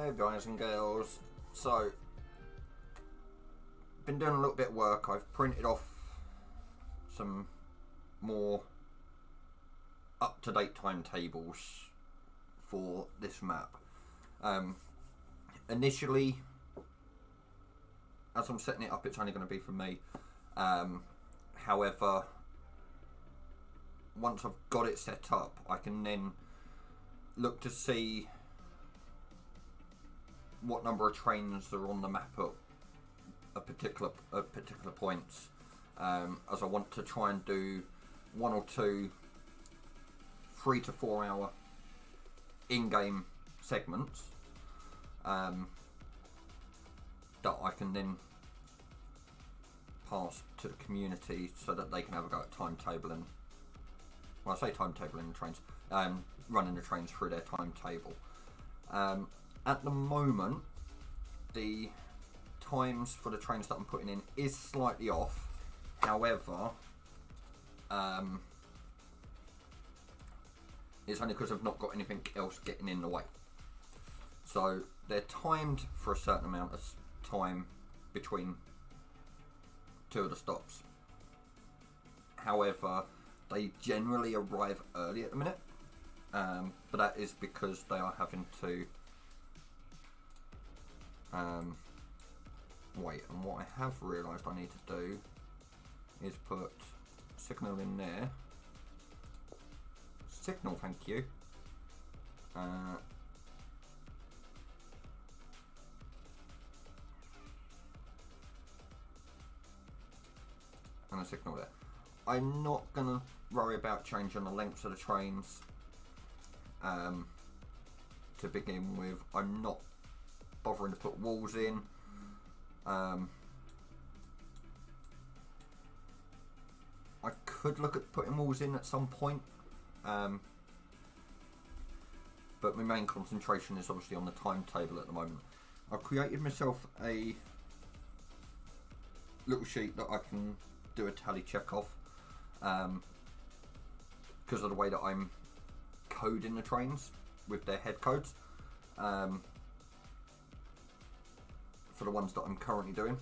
Hello guys and girls. So, been doing a little bit of work. I've printed off some more up-to-date timetables for this map. Initially, as I'm setting it up, it's only going to be for me. However, once I've got it set up, I can then look to see what number of trains are on the map at particular points, as I want to try and do 1 or 2 3 to 4 hour in-game segments that I can then pass to the community so that they can have a go at timetabling. Well, I say timetabling the trains, running the trains through their timetable. At the moment, the times for the trains that I'm putting in is slightly off. However, it's only because I've not got anything else getting in the way. So they're timed for a certain amount of time between 2 of the stops. However, they generally arrive early at the minute, but that is because they are having to wait. And what I have realised I need to do is put signal in there. Signal, thank you. And a signal there. I'm not going to worry about changing the lengths of the trains to begin with. I'm not bothering to put walls in. I could look at putting walls in at some point, but my main concentration is obviously on the timetable at the moment. I've created myself a little sheet that I can do a tally check of, because of the way that I'm coding the trains with their head codes, for the ones that I'm currently doing.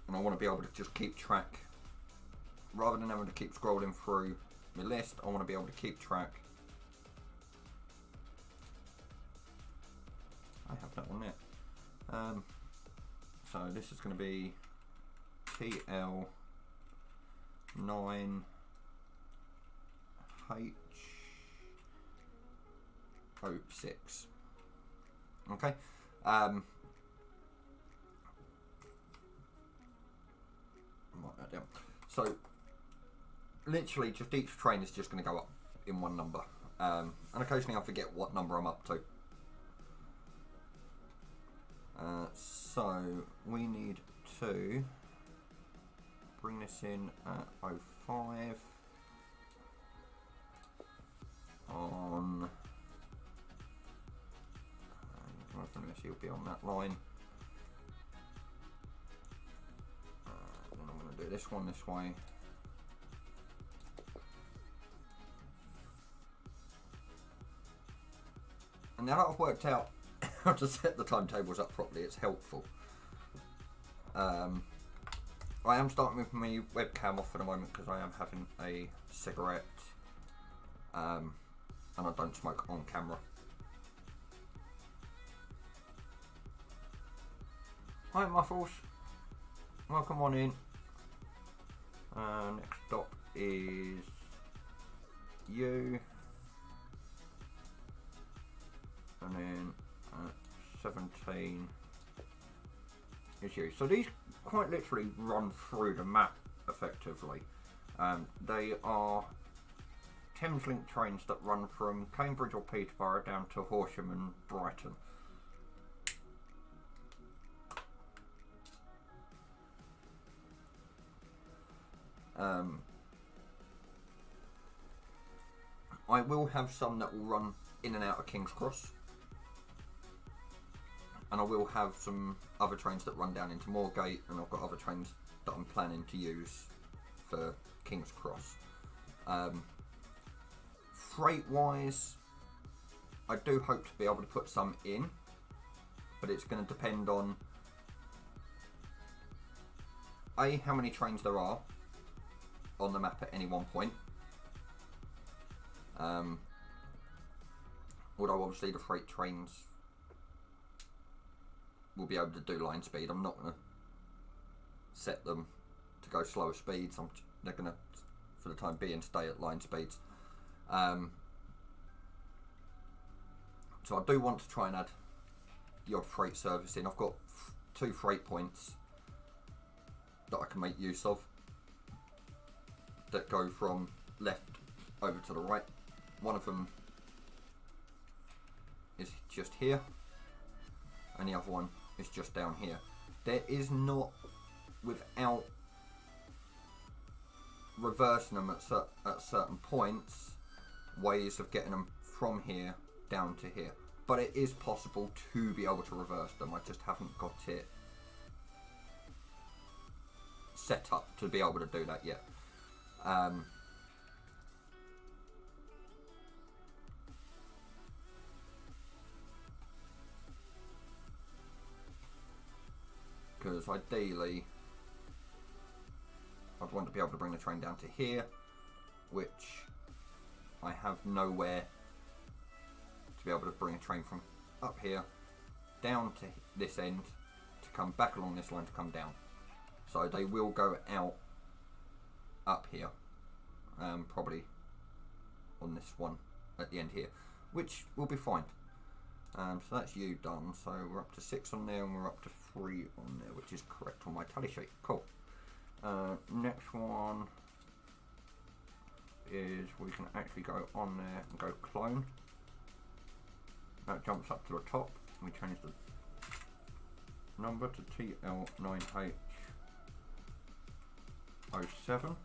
And I want to be able to just keep track, rather than having to keep scrolling through my list. I want to be able to keep track. I have that one there. So this is going to be TL9H06. Okay. Write that down. So literally just each train is just going to go up in one number, and occasionally I forget what number I'm up to. So we need to bring this in at 05 on, you'll be on that line. Then I'm going to do this one this way. And now that I've worked out how to set the timetables up properly, it's helpful. I am starting with my webcam off for the moment because I am having a cigarette, and I don't smoke on camera. Hi Muffles, welcome on in. Next stop is you, and then 17 is you. So these quite literally run through the map effectively. They are Thameslink trains that run from Cambridge or Peterborough down to Horsham and Brighton. I will have some that will run in and out of King's Cross, and I will have some other trains that run down into Moorgate, and I've got other trains that I'm planning to use for King's Cross. Freight wise, I do hope to be able to put some in, but it's going to depend on A, how many trains there are on the map at any one point. Although obviously the freight trains will be able to do line speed. I'm not going to set them to go slower speeds. They're going to, for the time being, stay at line speeds. So I do want to try and add the odd freight service in. I've got 2 freight points that I can make use of that go from left over to the right. One of them is just here and the other one is just down here. There is not, without reversing them at certain points, ways of getting them from here down to here, but it is possible to be able to reverse them. I just haven't got it set up to be able to do that yet. Because ideally I'd want to be able to bring the train down to here, which I have nowhere to be able to bring a train from up here down to this end to come back along this line to come down. So they will go out up here, probably on this one at the end here, which will be fine. So that's you done. So we're up to 6 on there and we're up to 3 on there, which is correct on my tally sheet. Cool. Next one is we can actually go on there and go clone. That jumps up to the top. We change the number to TL9H07.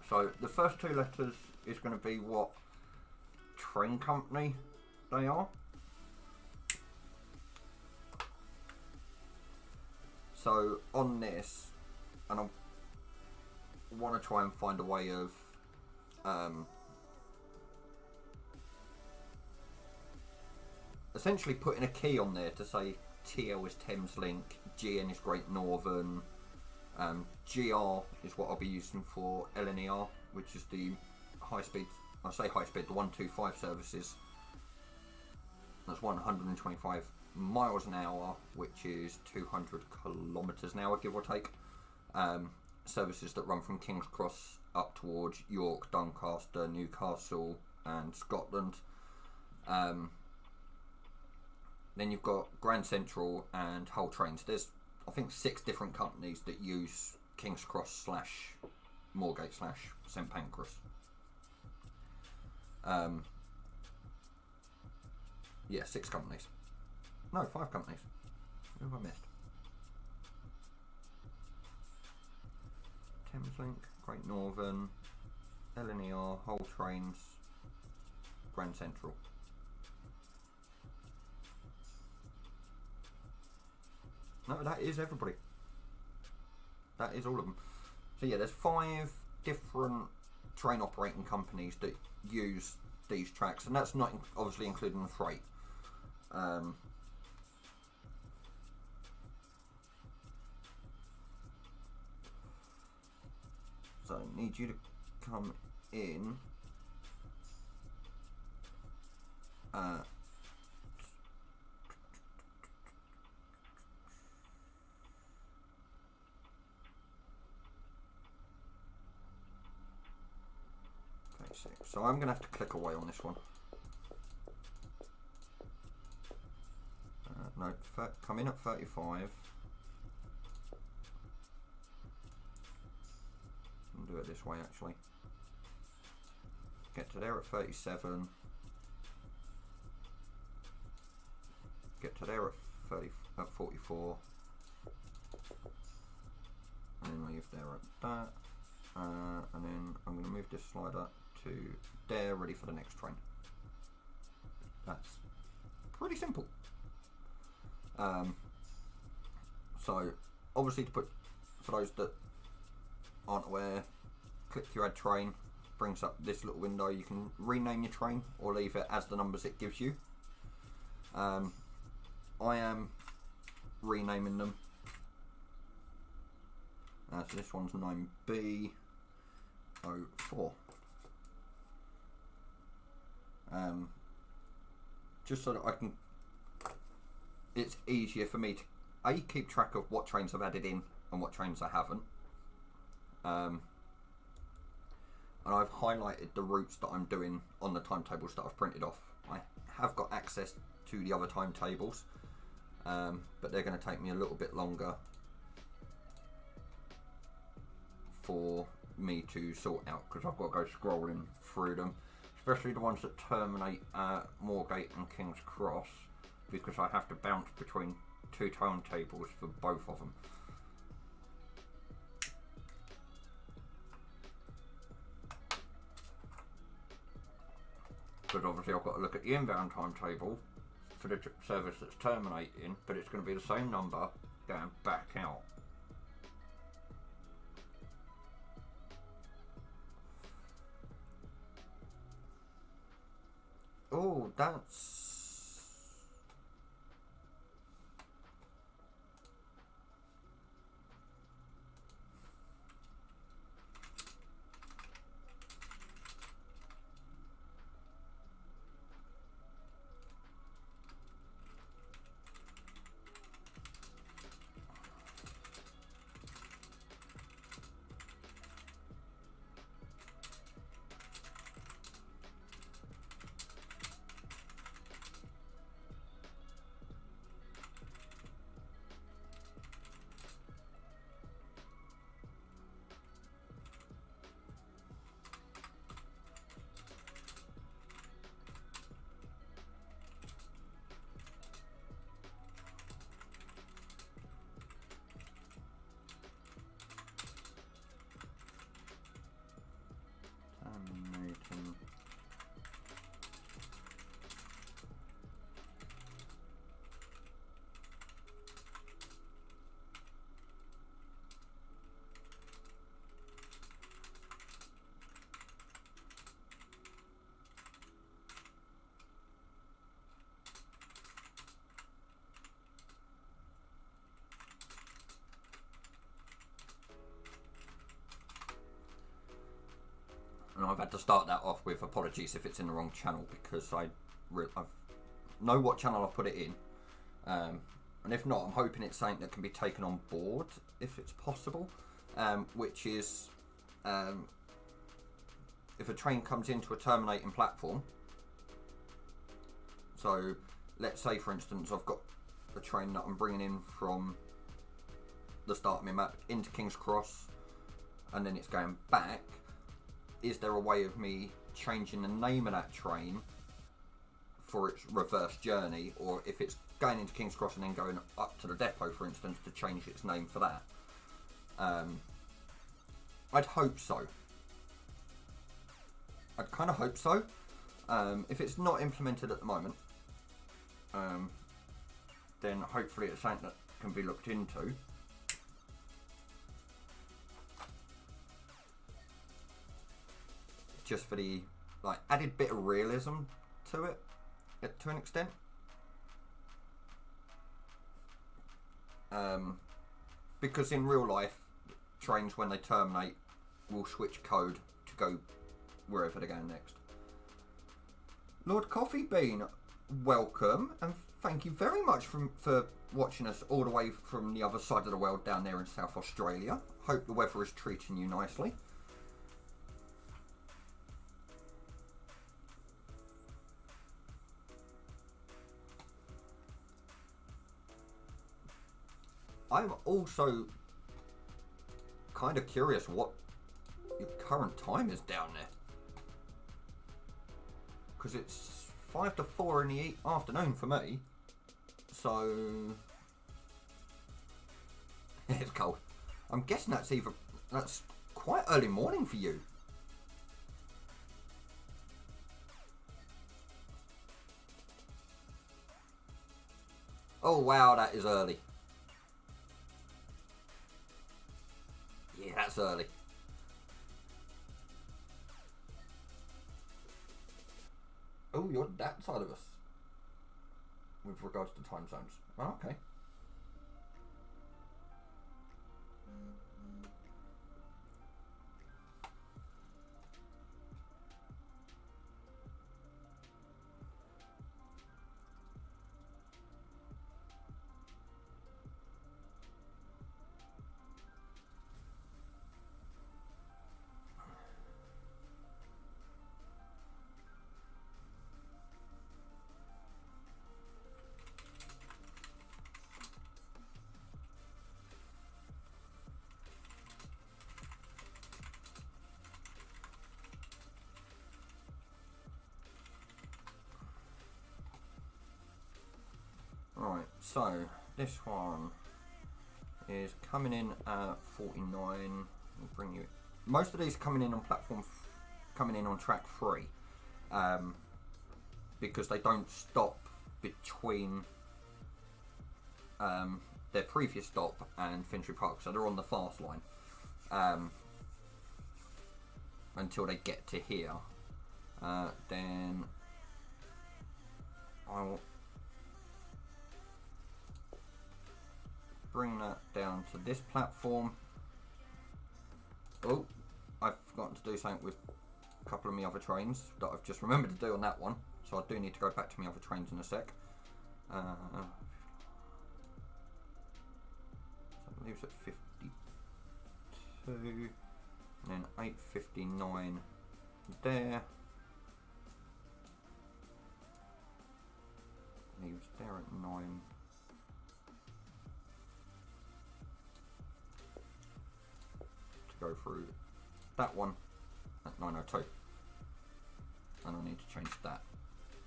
So the first 2 letters is going to be what train company they are. So on this, and I want to try and find a way of essentially putting a key on there to say TL is Thameslink, GN is Great Northern, GR is what I'll be using for LNER, which is the high speed, I say high speed, the 125 services. That's 125 miles an hour, which is 200 kilometers an hour, give or take. Services that run from King's Cross up towards York, Doncaster, Newcastle and Scotland. Then you've got Grand Central and Hull Trains. There's, I think, 6 different companies that use King's Cross / Moorgate / St Pancras. Yeah, 6 companies. No, 5 companies. Who have I missed? Thameslink, Great Northern, LNER, Hull Trains, Grand Central. No, that is everybody. That is all of them. So yeah, there's 5 different train operating companies that use these tracks, and that's not obviously including the freight. So I need you to come in. So I'm going to have to click away on this one. No, come in at 35. And do it this way actually. Get to there at 37. Get to there at 44. And then leave there at that. And then I'm going to move this slider to there, ready for the next train. That's pretty simple. So obviously, to put, for those that aren't aware, click to add train, brings up this little window. You can rename your train or leave it as the numbers it gives you. I am renaming them. So this one's 9B04. Just so that I can, it's easier for me to keep track of what trains I've added in and what trains I haven't. And I've highlighted the routes that I'm doing on the timetables that I've printed off. I have got access to the other timetables, but they're going to take me a little bit longer for me to sort out, because I've got to go scrolling through them, especially the ones that terminate at Moorgate and King's Cross, because I have to bounce between two timetables for both of them. Because obviously I've got to look at the inbound timetable for the service that's terminating, but it's going to be the same number going back out. Oh, that's... And I've had to start that off with apologies if it's in the wrong channel, because I know what channel I've put it in. And if not, I'm hoping it's something that can be taken on board if it's possible. Which is, if a train comes into a terminating platform, so let's say for instance I've got a train that I'm bringing in from the start of my map into King's Cross, and then it's going back. Is there a way of me changing the name of that train for its reverse journey, or if it's going into King's Cross and then going up to the depot, for instance, to change its name for that? I'd hope so. I'd kind of hope so. If it's not implemented at the moment, then hopefully it's something that can be looked into. Just for the added bit of realism to it, to an extent. Because in real life, trains when they terminate will switch code to go wherever they're going next. Lord Coffee Bean, welcome, and thank you very much for watching us all the way from the other side of the world down there in South Australia. Hope the weather is treating you nicely. I'm also kind of curious what your current time is down there, because it's 5 to 4 in the afternoon for me, so it's cold. I'm guessing that's quite early morning for you. Oh wow, that is early. Yeah, that's early. Oh, you're that side of us. with regards to time zones. Oh, okay. Right, so this one is coming in at 49. We'll bring you. Most of these coming in on coming in on track 3, because they don't stop between their previous stop and Finchley Park, so they're on the fast line until they get to here. Then I'll bring that down to this platform. Oh, I've forgotten to do something with a couple of my other trains that I've just remembered to do on that one, so I do need to go back to my other trains in a sec. So I believe it's at 52, and then 8:59 there. Leaves there at 9. Go through that one at 9:02, and I need to change that.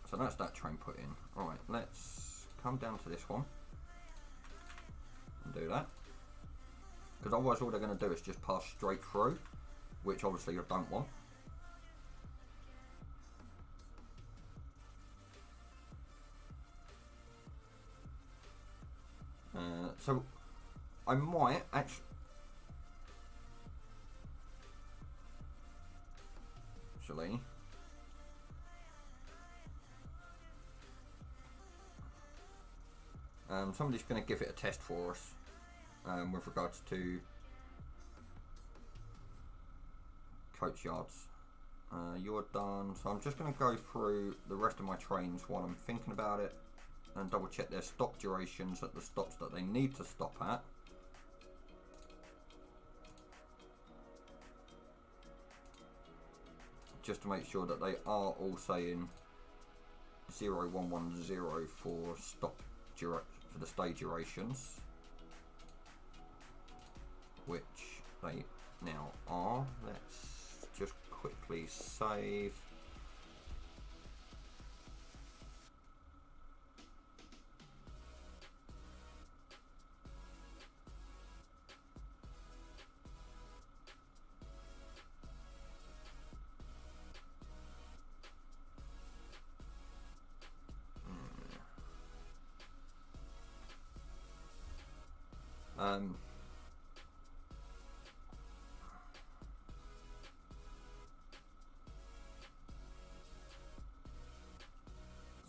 So that's that train put in. Alright, let's come down to this one and do that, because otherwise all they're going to do is just pass straight through, which obviously you don't want. So I might actually somebody's going to give it a test for us with regards to coach yards. You're done, so I'm just going to go through the rest of my trains while I'm thinking about it and double check their stop durations at the stops that they need to stop at. Just to make sure that they are all saying 0110 for for the stay durations, which they now are. Let's just quickly save.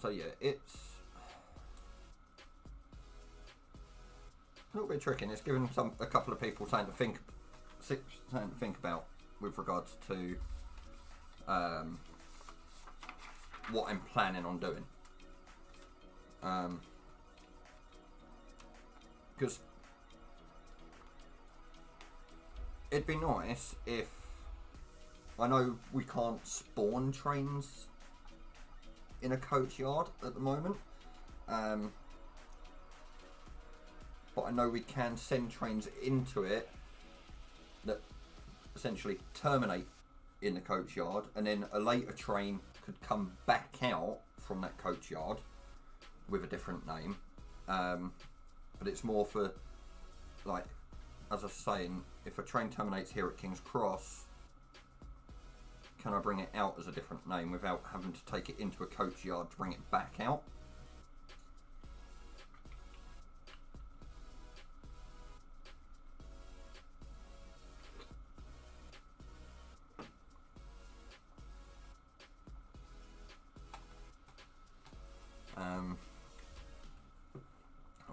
So yeah, it's a little bit tricky, and it's given a couple of people something to think about with regards to what I'm planning on doing. Because it'd be nice if, I know we can't spawn trains in a coach yard at the moment, but I know we can send trains into it that essentially terminate in the coach yard, and then a later train could come back out from that coach yard with a different name. But it's more for, like, as I was saying, if a train terminates here at King's Cross, can I bring it out as a different name without having to take it into a coach yard to bring it back out?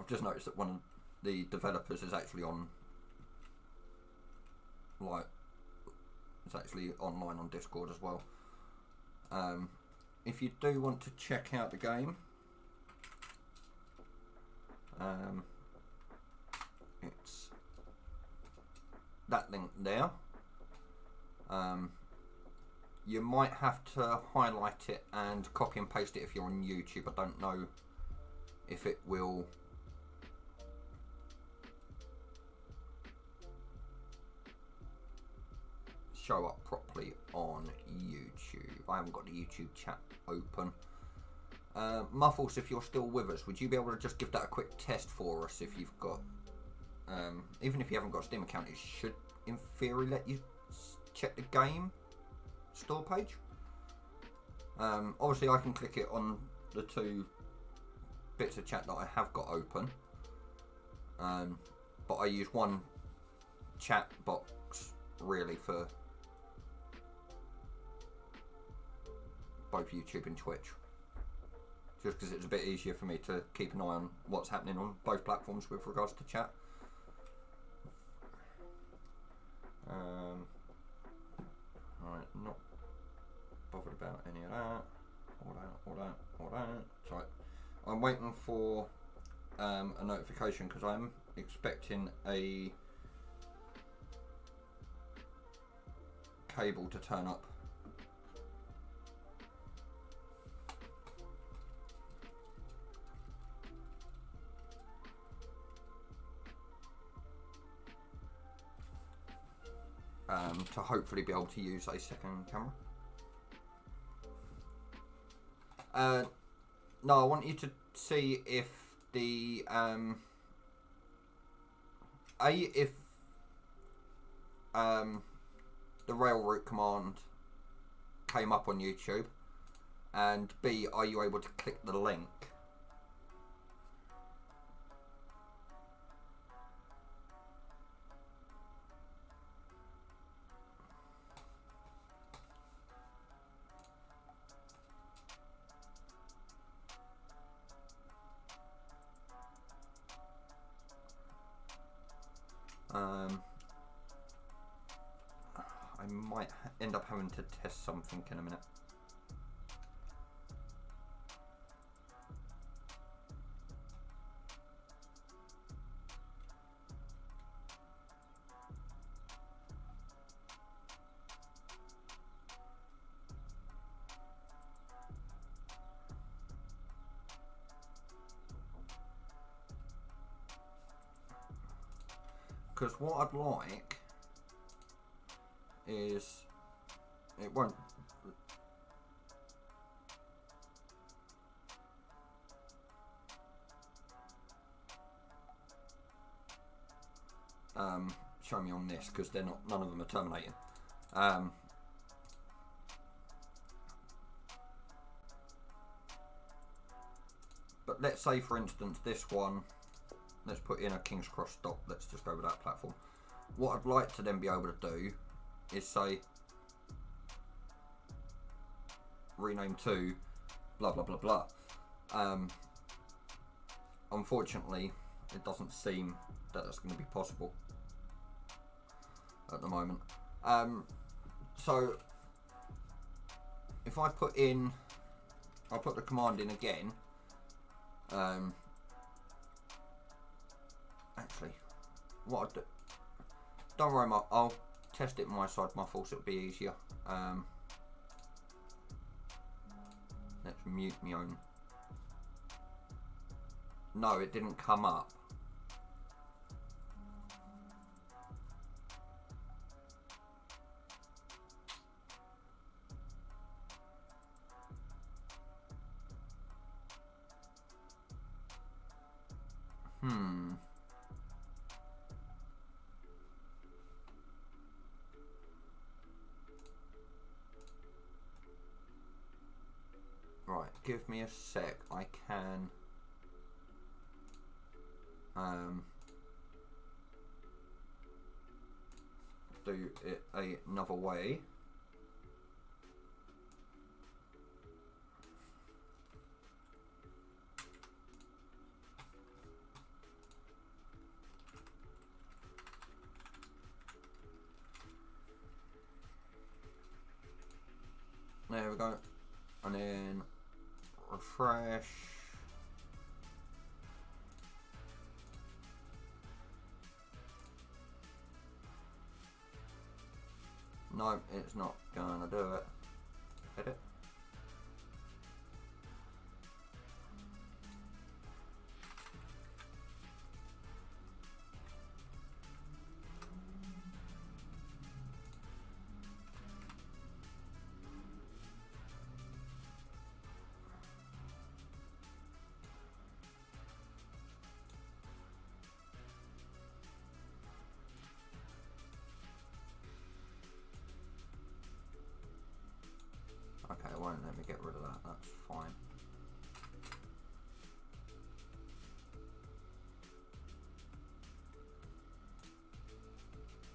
I've just noticed that one of the developers is actually on, like, it's actually online on Discord as well. If you do want to check out the game, it's that link there. You might have to highlight it and copy and paste it if you're on YouTube. I don't know if it will show up properly on YouTube. I haven't got the YouTube chat open. Muffles, if you're still with us, would you be able to just give that a quick test for us if you've got, even if you haven't got a Steam account, it should in theory let you check the game store page. Obviously I can click it on the 2 bits of chat that I have got open, but I use one chat box really for both YouTube and Twitch, just because it's a bit easier for me to keep an eye on what's happening on both platforms with regards to chat. Right, not bothered about any of that. All that. It's right. I'm waiting for a notification because I'm expecting a cable to turn up. To hopefully be able to use a second camera. No, I want you to see if the if the rail route command came up on YouTube, and B, are you able to click the link? I might end up having to test something in a minute. Because what I'd like is, it won't, show me on this because they're not, none of them are terminating. But let's say for instance this one, let's put in a King's Cross stop, let's just go with that platform. What I'd like to then be able to do is say rename to blah blah blah blah. Unfortunately it doesn't seem that that's going to be possible at the moment. So if I put in, I'll put the command in again. Actually, what I'll do, don't worry, I'll test it my side, my fault, it'll be easier. Let's mute my own. No, it didn't come up. Right, give me a sec. I can do it another way. go. And then refresh. No, it's not gonna do it. Edit. Okay, it won't let me get rid of that, that's fine.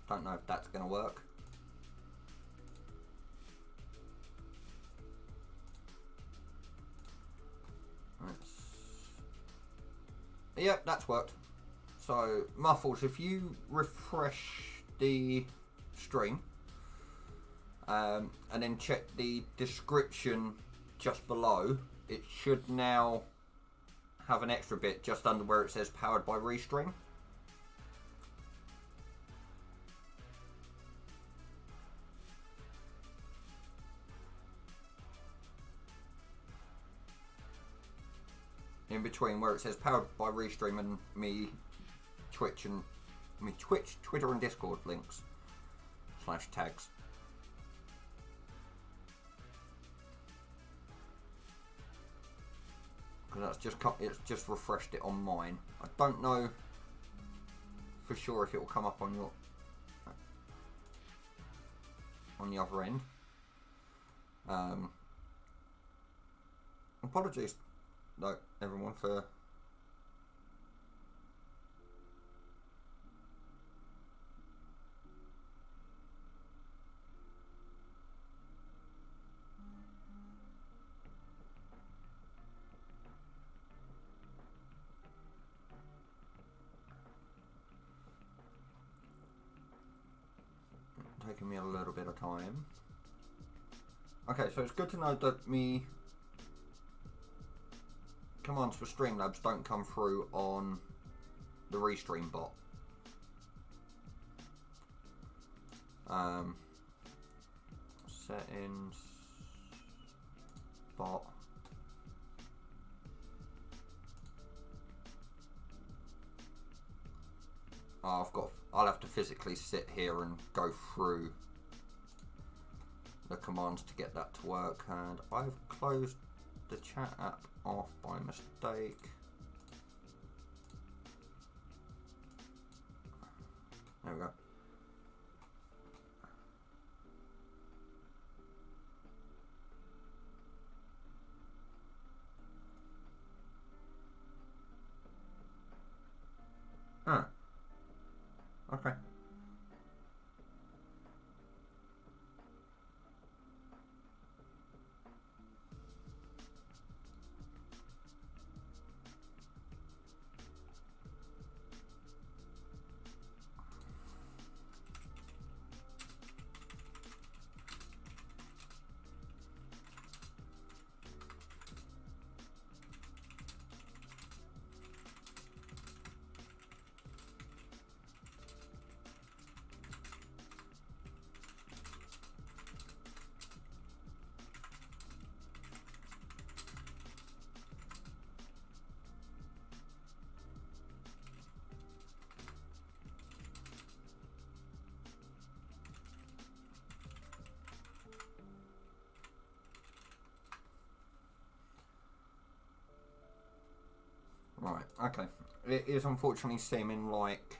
Don't know if that's going to work. Yep, that's worked. So, Muffles, if you refresh the stream, and then check the description just below, it should now have an extra bit just under where it says powered by Restream. In between where it says powered by Restream and me Twitch, Twitter and Discord links / tags. That's it's just refreshed it on mine. I don't know for sure if it will come up on your the other end. Apologies though everyone for taking me a little bit of time. Okay, so it's good to know that me commands for Streamlabs don't come through on the Restream bot. Settings, bot. I'll have to physically sit here and go through the commands to get that to work, and I've closed the chat app off by mistake. There we go. Okay. Right, okay. It is unfortunately seeming like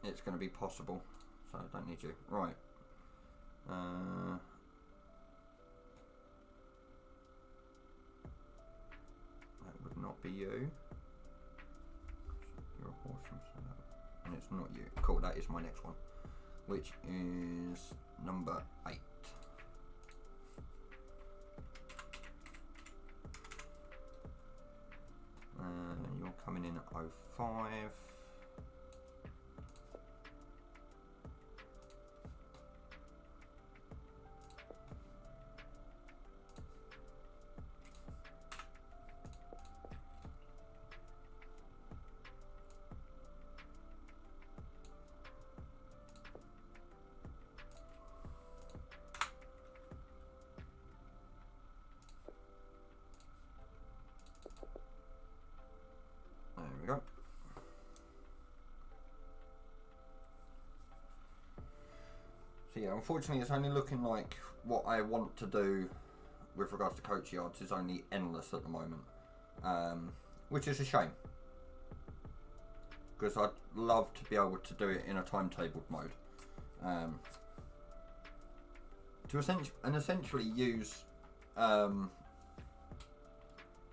it's going to be possible, so I don't need you. Right. That would not be you. You're a horse himself. And it's not you. Cool, that is my next one, which is number 8. You're coming in at 05. unfortunately, it's only looking like what I want to do with regards to coach yards is only endless at the moment, which is a shame, because I'd love to be able to do it in a timetabled mode, to essentially use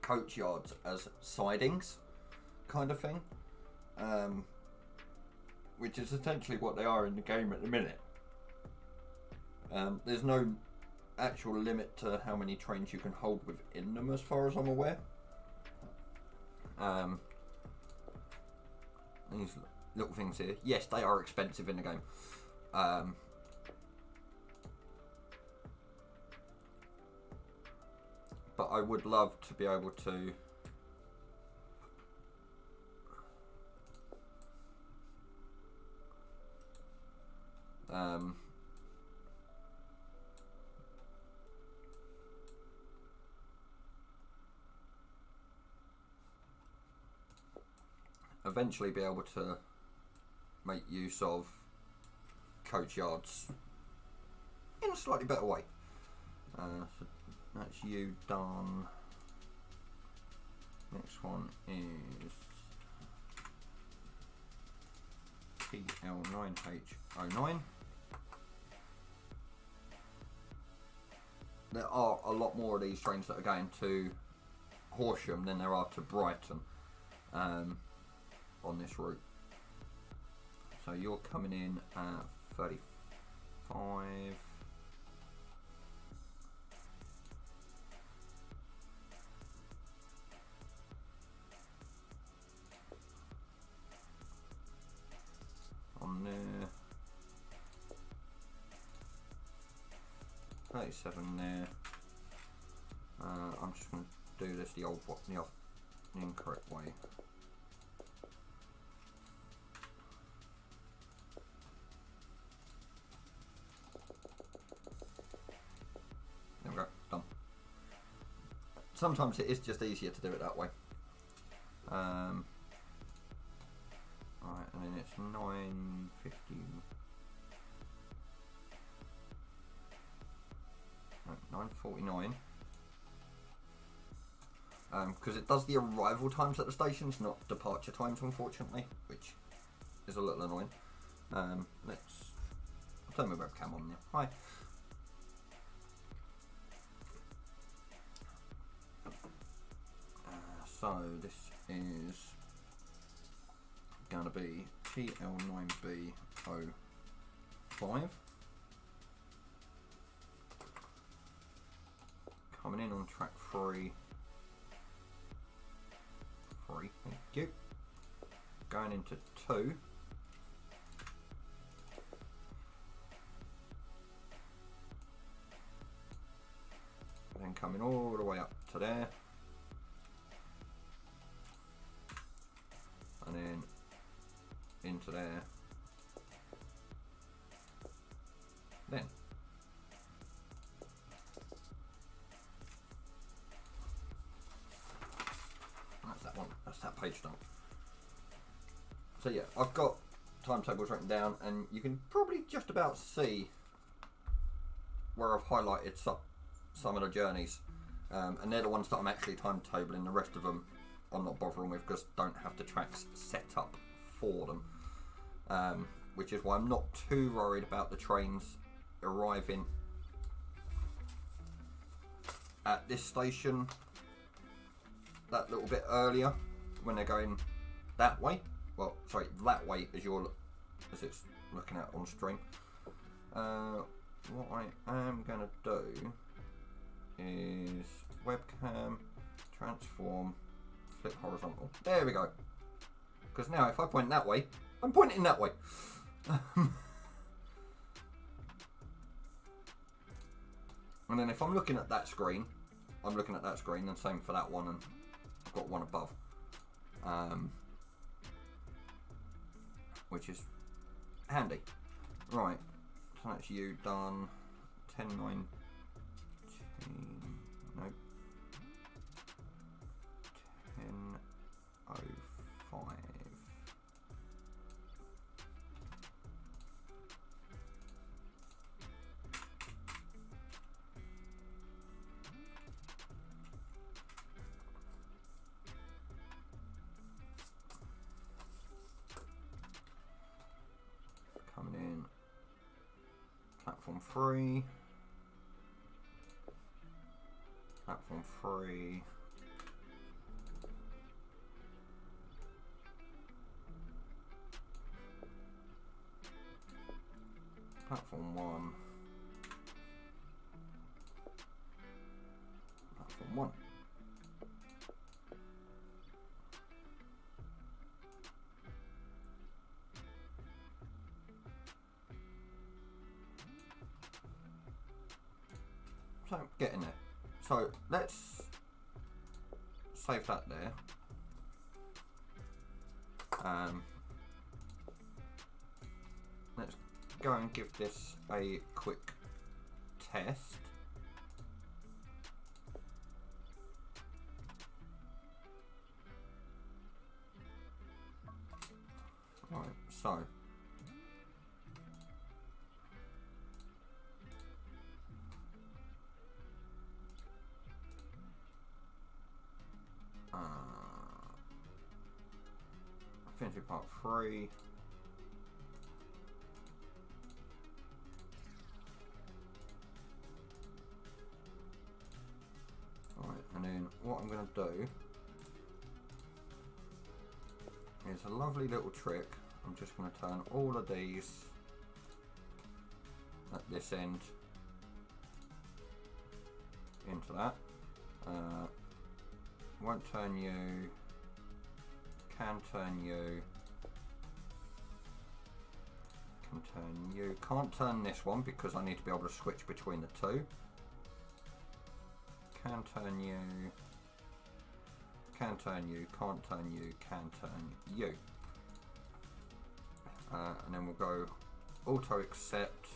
coach yards as sidings, kind of thing, which is essentially what they are in the game at the minute. There's no actual limit to how many trains you can hold within them, as far as I'm aware. These little things here, yes, they are expensive in the game. But I would love to be able to eventually be able to make use of coach yards in a slightly better way. So that's you done. Next one is TL9H09. There are a lot more of these trains that are going to Horsham than there are to Brighton on this route. So you're coming in at 35. On there, 37 there. I'm just going to do this the incorrect way. There we go, done. Sometimes it is just easier to do it that way. Right, and then it's 950. No, 9:49. Because it does the arrival times at the stations, not departure times, unfortunately, which is a little annoying. I'll turn my webcam on now. Hi. So this is going to be TL9B05. Coming in on track 3. Thank you. Going into 2. Then coming all the way up to there. And then into there. Then. That's that one. That's that page done. So yeah, I've got timetables written down, and you can probably just about see where I've highlighted some of the journeys, and they're the ones that I'm actually timetabling. The rest of them I'm not bothering with because I don't have the tracks set up for them, which is why I'm not too worried about the trains arriving at this station that little bit earlier when they're going that way. Well, sorry, that way as it's looking at on stream. What I am going to do is webcam, transform, flip horizontal. There we go. Because now if I point that way, I'm pointing that way. And then if I'm looking at that screen, I'm looking at that screen, and same for that one, and I've got one above. Which is handy. Right, so that's you done. 10:19. Nope. 10:05. 3. Platform 3. Platform 1. Platform 1. So, getting there. So, let's save that there. Let's go and give this a quick test. Right, so Infinity Part 3. Right, and then what I'm going to do is a lovely little trick. I'm just going to turn all of these at this end into that. Won't turn you, can turn you, can turn you, can't turn this one because I need to be able to switch between the two. Can turn you, can turn you, can't turn you, can turn you. And then we'll go auto accept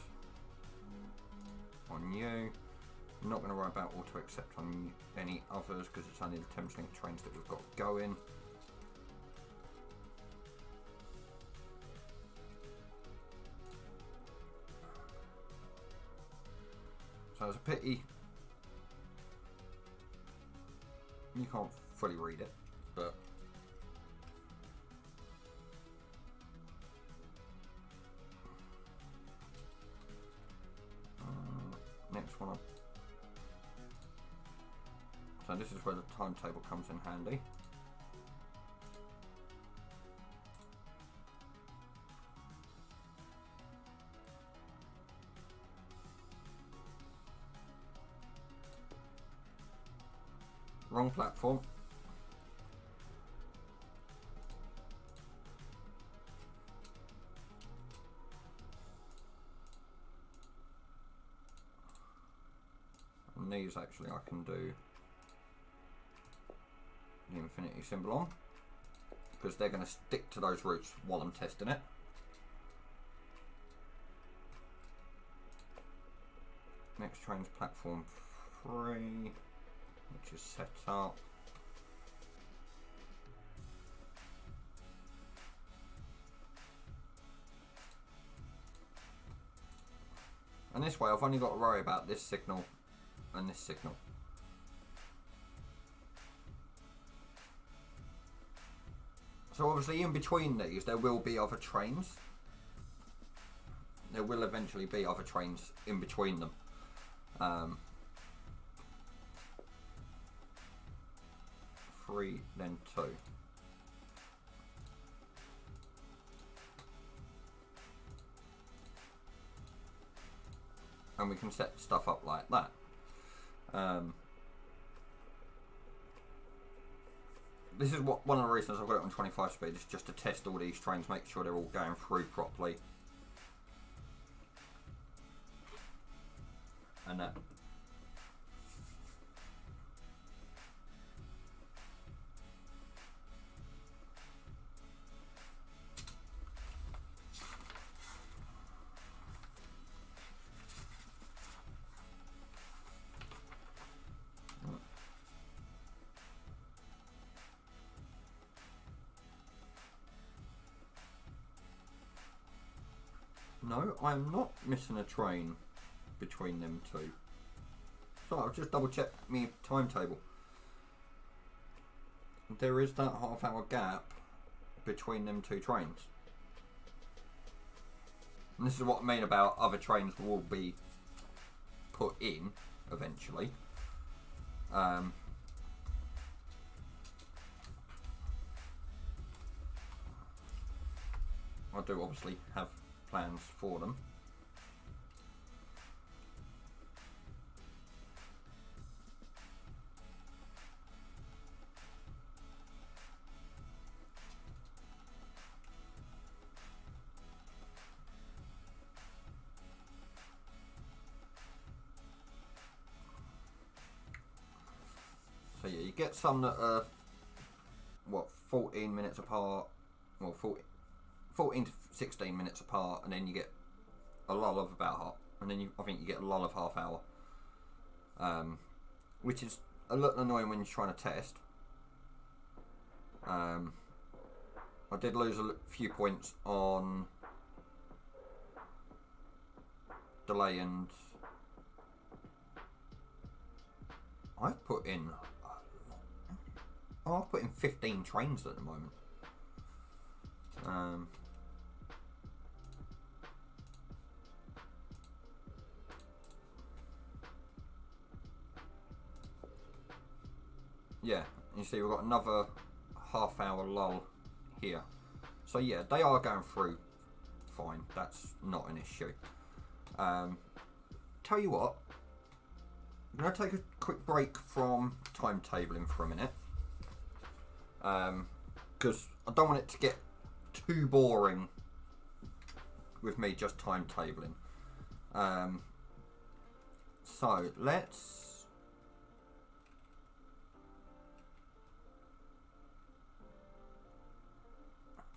on you. I'm not going to worry about auto accept on any others because it's only the Thameslink trains that we've got going. So it's a pity you can't fully read it, but next one up. So this is where the timetable comes in handy. Wrong platform. And these actually I can do the infinity symbol on because they're going to stick to those routes while I'm testing it. Next train's platform 3, which is set up. And this way I've only got to worry about this signal and this signal. So obviously in between these there will be other trains. There will eventually be other trains in between them. 3, then 2. And we can set stuff up like that. This is one of the reasons I've got it on 25 speed, is just to test all these trains, make sure they're all going through properly. And that. No, I'm not missing a train between them two. So I'll just double check my timetable. There is that half-hour gap between them two trains. And this is what I mean about other trains will be put in eventually. I do obviously have plans for them. So yeah, you get some that are, what, 14 minutes apart, well 14 to 16 minutes apart, and then you get a lull of about half, and then I think you get a lull of half hour, which is a little annoying when you're trying to test. I did lose a few points on delay, and I've put in 15 trains at the moment. Yeah, you see we've got another half hour lull here. So yeah, they are going through fine. That's not an issue. Tell you what, I'm going to take a quick break from timetabling for a minute. Because I don't want it to get too boring with me just timetabling. So let's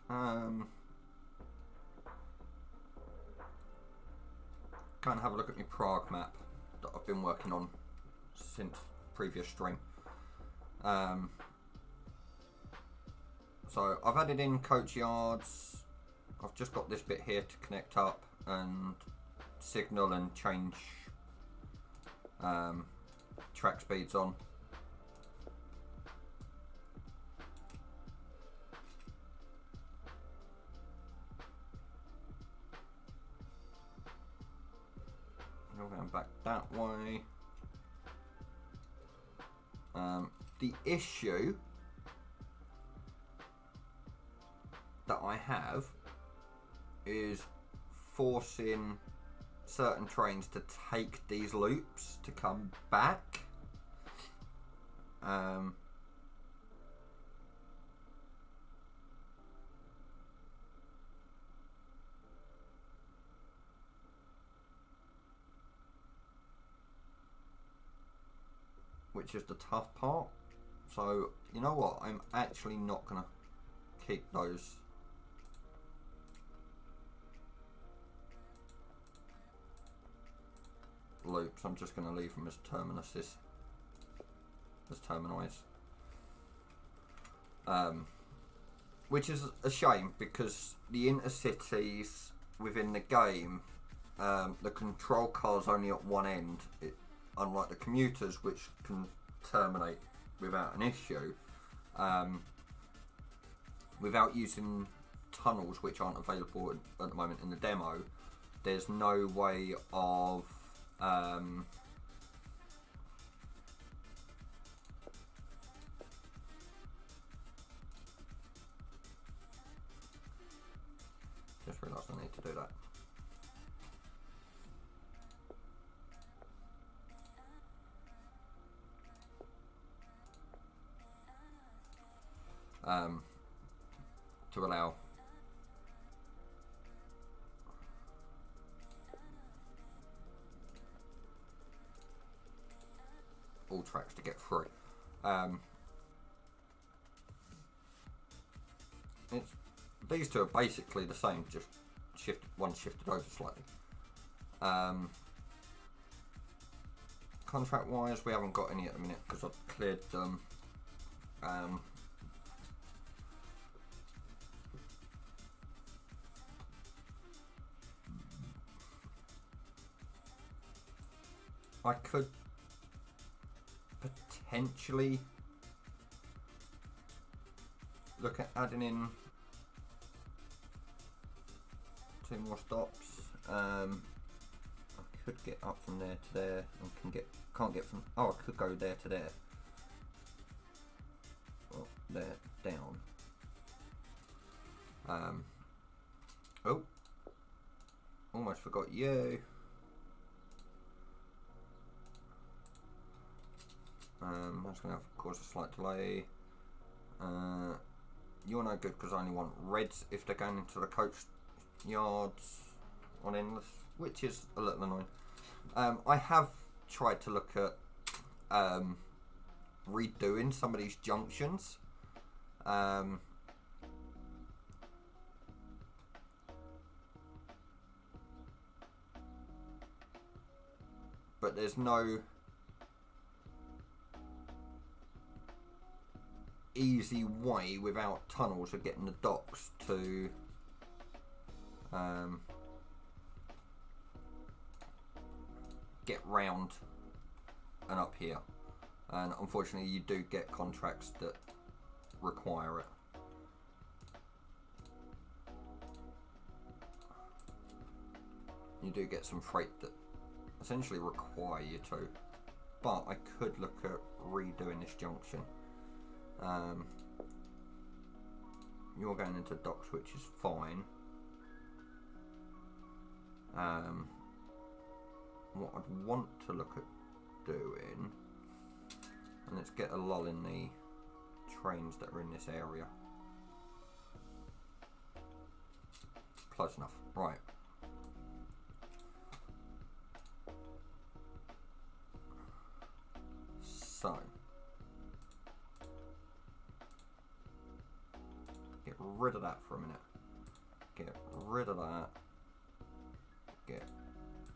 kind of have a look at my Prague map that I've been working on since previous stream. So I've added in coach yards. I've just got this bit here to connect up and signal and change track speeds on. Going back that way. The issue that I have is forcing certain trains to take these loops to come back. Which is the tough part. So you know what, I'm actually not gonna keep those loops. I'm just gonna leave them as terminuses, as terminis, which is a shame because the intercities within the game, the control car's only at one end, unlike the commuters which can terminate without an issue, without using tunnels which aren't available at the moment in the demo. There's no way of just realised I need to do that. To allow all tracks to get through. These two are basically the same, just one shifted over slightly. Contract wise, we haven't got any at the minute because I've cleared them. I could potentially look at adding in 2 more stops. could get up from there to there and can't get from. Oh, I could go there to there. Well, there down. Oh, almost forgot you. That's going to cause a slight delay. You're no good because I only want reds if they're going into the coach yards on endless, which is a little annoying. I have tried to look at redoing some of these junctions. But there's no easy way without tunnels of getting the docks to get round and up here, and unfortunately you do get contracts that require it. You do get some freight that essentially require you to, but I could look at redoing this junction. You're going into docks, which is fine. What I'd want to look at doing, and let's get a lull in the trains that are in this area. Close enough, right. So, get rid of that for a minute. Get rid of that. Get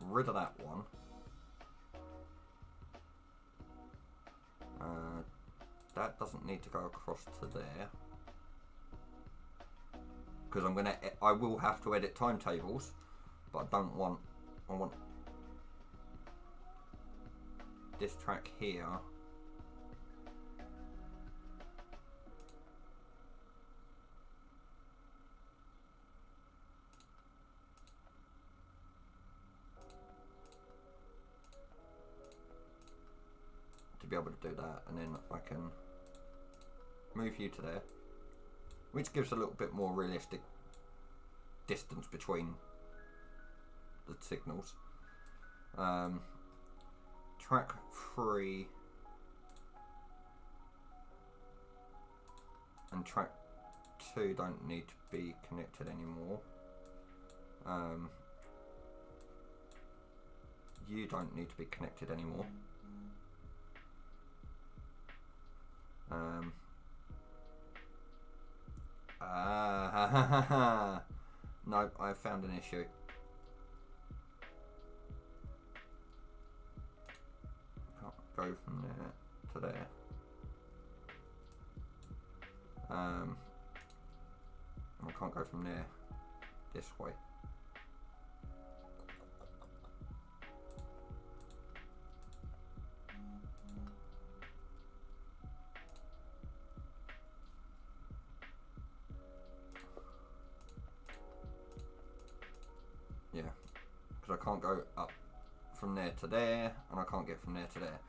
rid of that one. That doesn't need to go across to there, because I will have to edit timetables, but I want this track here to be able to do that, and then I can move you to there, which gives a little bit more realistic distance between the signals. Track 3 and track 2 don't need to be connected anymore. You don't need to be connected anymore. No, I found an issue. Can't go from there to there. And I can't go from there this way. Yeah, because I can't go up from there to there, and I can't get from there to there.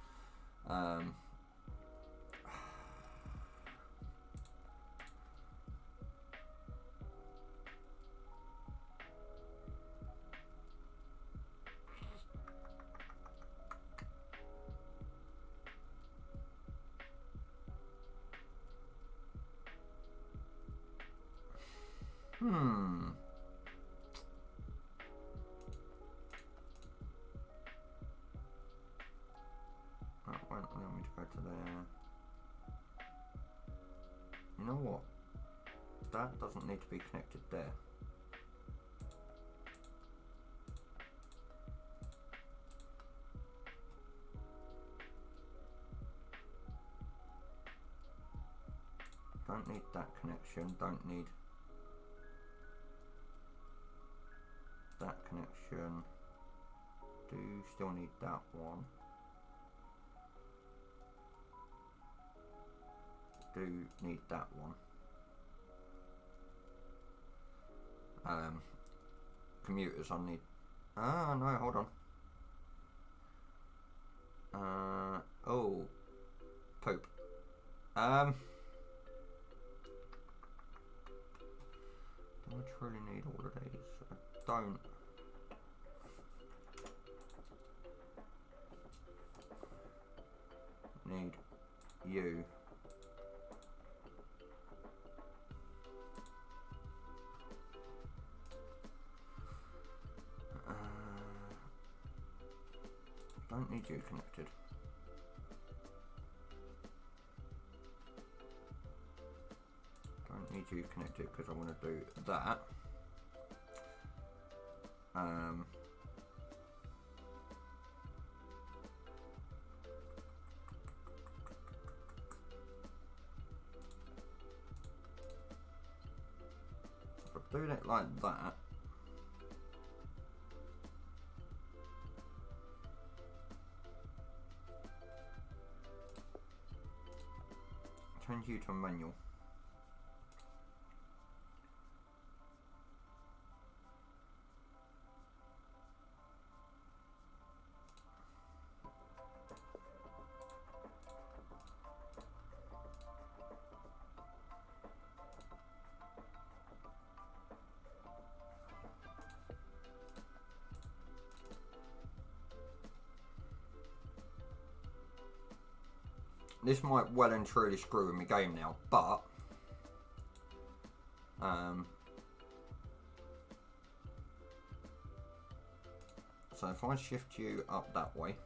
That won't allow me to go to there. You know what? That doesn't need to be connected there. Don't need that connection, don't need that connection. Do still need that one. Do need that one. Commuters I need. Ah no, hold on. Oh, poop. Do I truly need all of these? I don't. Need you. Don't need you connected. Don't need you connected because I want to do that. If I do it like that, change you to a manual. This might well and truly screw with my game now, but so if I shift you up that way,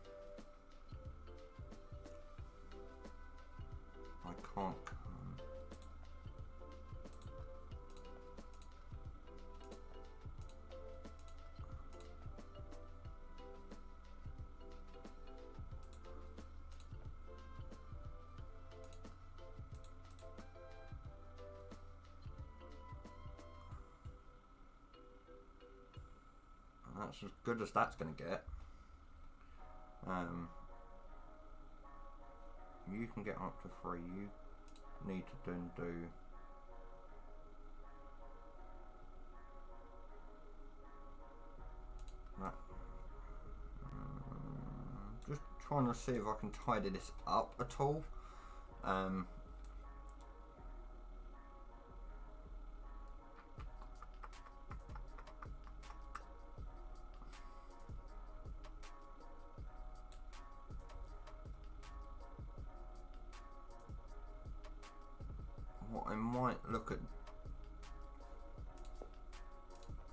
I can't come. That's as good as that's going to get. You can get up to 3. You need to then do that. Just trying to see if I can tidy this up at all. What I might look at,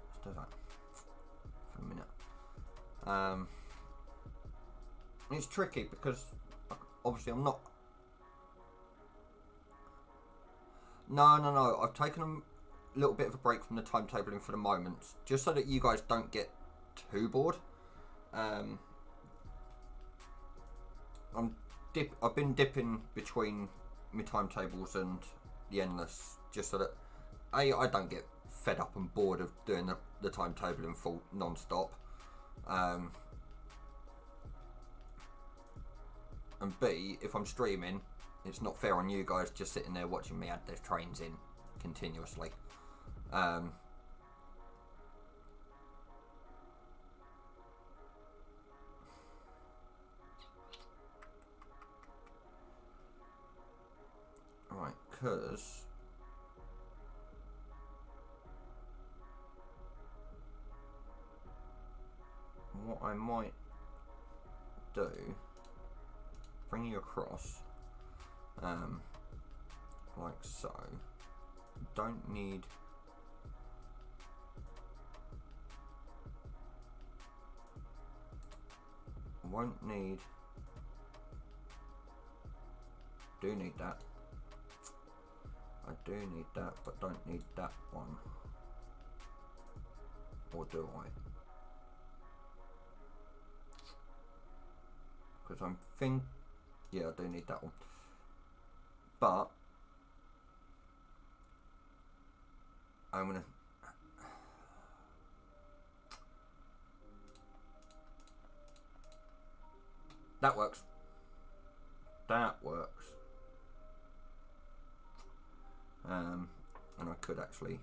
let's do that for a minute. It's tricky because obviously I'm not. No. I've taken a little bit of a break from the timetabling for the moment, just so that you guys don't get too bored. I've been dipping between my timetables and the endless, just so that I don't get fed up and bored of doing the timetable in full non-stop, and B, if I'm streaming, it's not fair on you guys just sitting there watching me add the trains in continuously. Right, because what I might do, bring you across, like so. Don't need won't need do need that. I do need that, but don't need that one. Or do I? Because I'm yeah, I do need that one. But I'm gonna that works. That works. And I could actually,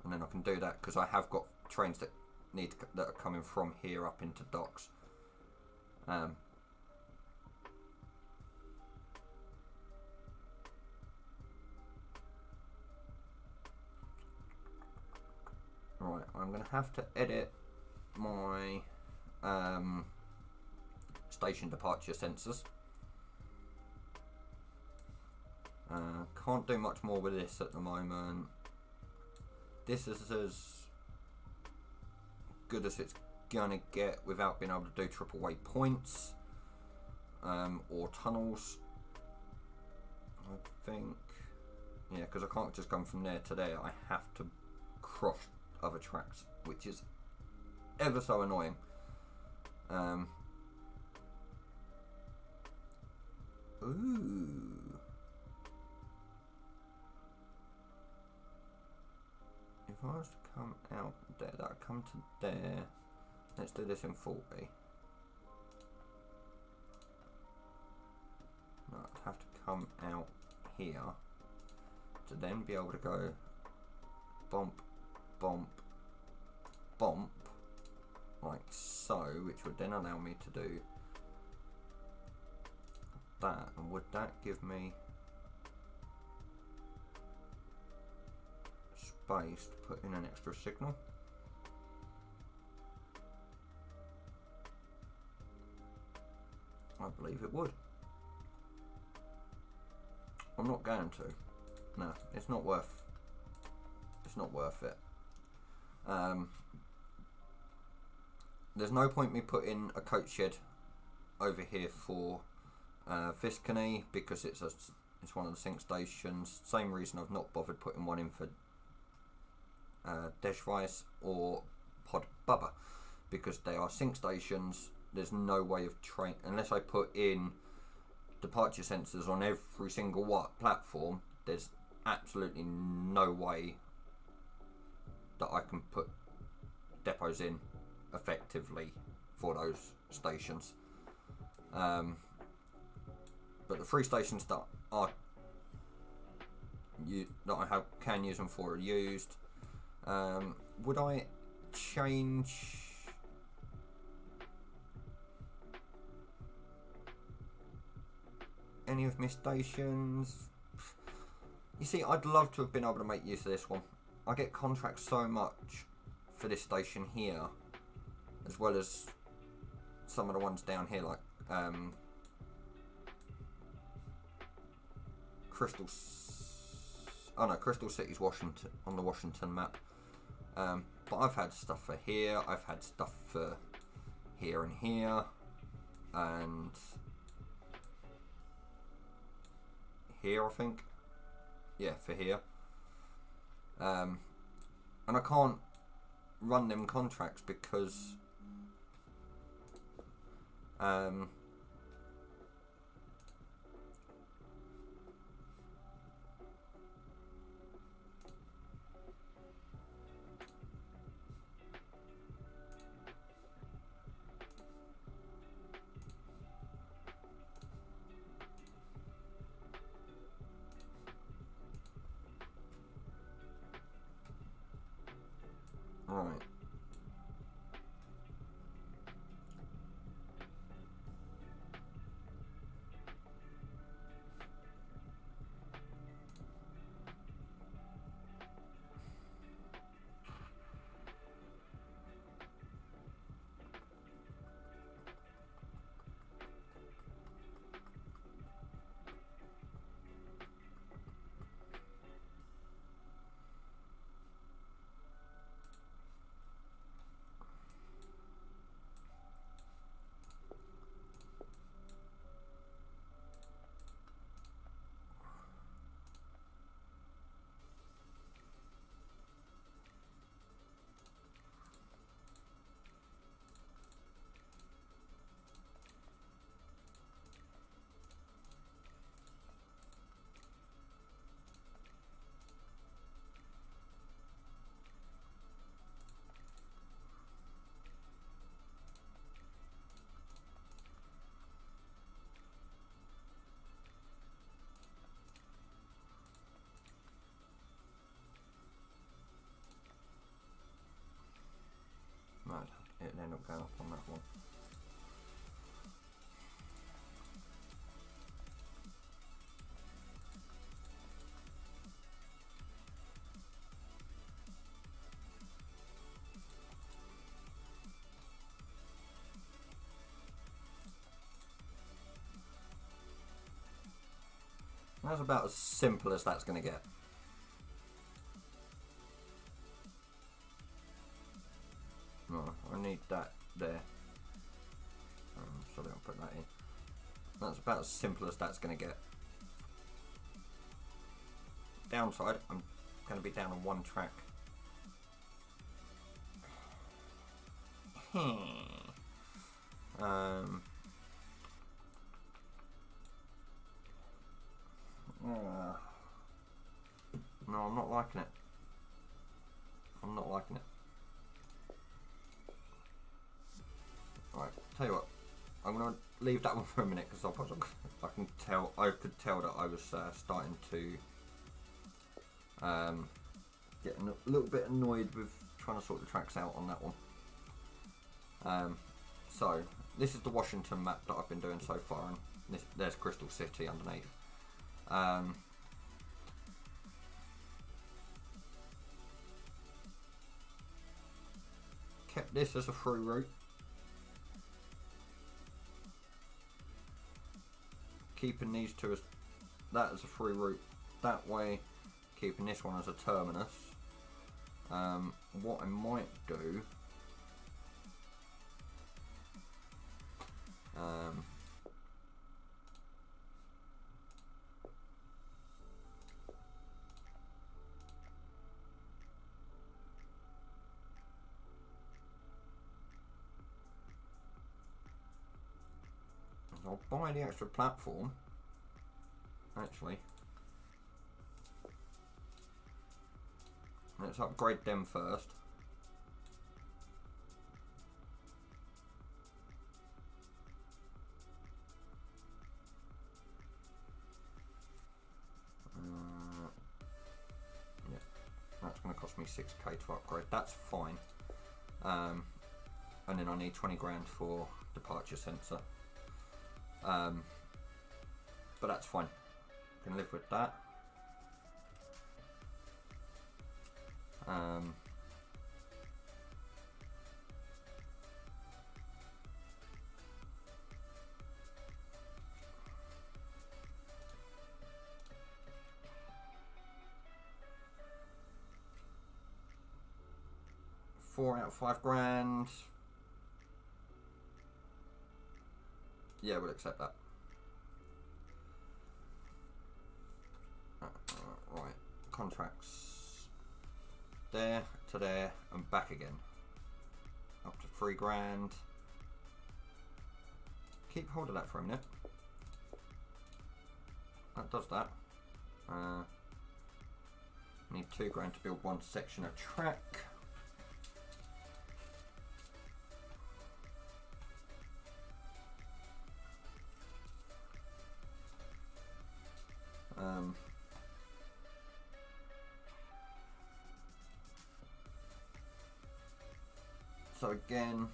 and then I can do that because I have got trains that are coming from here up into docks. Right, I'm going to have to edit my station departure sensors. Can't do much more with this at the moment. This is as good as it's gonna get without being able to do triple waypoints or tunnels. I think, yeah, because I can't just go from there to there. I have to cross other tracks, which is ever so annoying. Ooh. If I was to come out there, that would come to there. Let's do this in 40. No, I'd have to come out here to then be able to go bump, bump, bump, like so, which would then allow me to do that. And would that give me space to put in an extra signal? I believe it would. I'm not going to. No, it's not worth. It's not worth it. There's no point me putting a coach shed over here for Viscony because it's one of the sync stations. Same reason I've not bothered putting one in for Deshvice or Pod Bubba, because they are sync stations. There's no way of unless I put in departure sensors on every single platform. There's absolutely no way that I can put depots in effectively for those stations. But the 3 stations that I can use them for are used. Would I change any of my stations? You see, I'd love to have been able to make use of this one. I get contracts so much for this station here, as well as some of the ones down here, like Crystal City's Washington, on the Washington map. But I've had stuff for here, I've had stuff for here and here, and here, I think. Yeah, for here. And I can't run them contracts because right. Right, it ended up going up on that one. That's about as simple as that's going to get. Oh, I need that there. So I'll put that in. That's about as simple as that's going to get. Downside, I'm going to be down on one track. No, I'm not liking it. I'm not liking it. Right, tell you what, I'm gonna leave that one for a minute because I could tell that I was starting to get a little bit annoyed with trying to sort the tracks out on that one. So this is the Washington map that I've been doing so far, and there's Crystal City underneath. Kept this as a through route. Keeping these two as that as a through route that way, keeping this one as a terminus. What I might do, I'll buy the extra platform. Actually, let's upgrade them first. Yeah, that's going to cost me 6k to upgrade. That's fine. And then I need 20 grand for departure sensor. But that's fine. Can live with that. 4 out of 5 grand. Yeah, we'll accept that. Right, contracts. There to there and back again. Up to 3 grand. Keep hold of that for a minute. That does that. Need 2 grand to build 1 section of track. So again,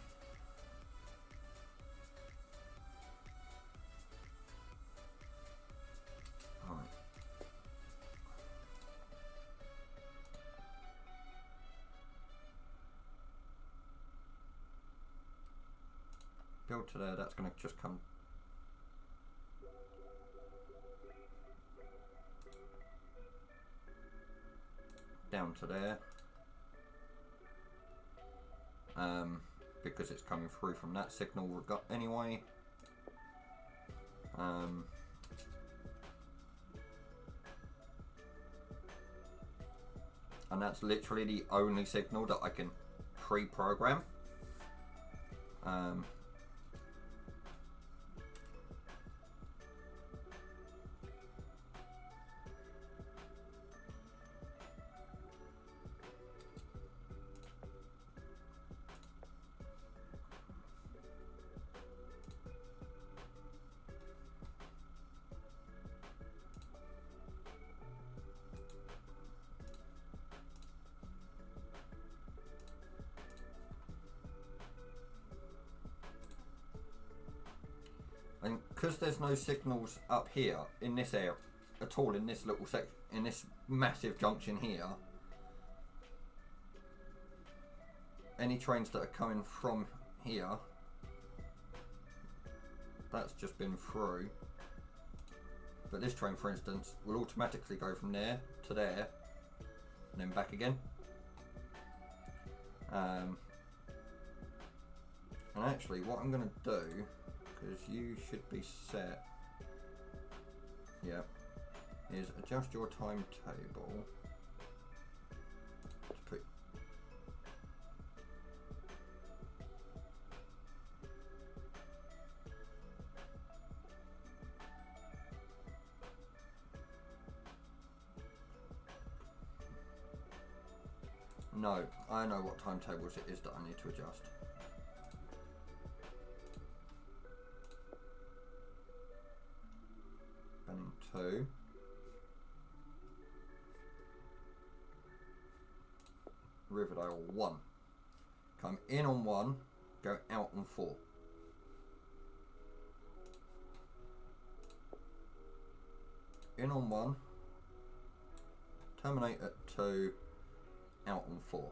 all right. Build to there, that's going to just come down to there. Because it's coming through from that signal we've got anyway. And that's literally the only signal that I can pre-program. And because there's no signals up here in this area at all, in this little section, in this massive junction here, any trains that are coming from here, that's just been through. But this train, for instance, will automatically go from there to there and then back again. And actually what I'm going to do, because you should be set, yeah, is adjust your timetable to put no, I know what timetables it is that I need to adjust. Benning 2. Riverdale 1. Come in on 1, go out on 4. In on 1, terminate at 2, out on 4.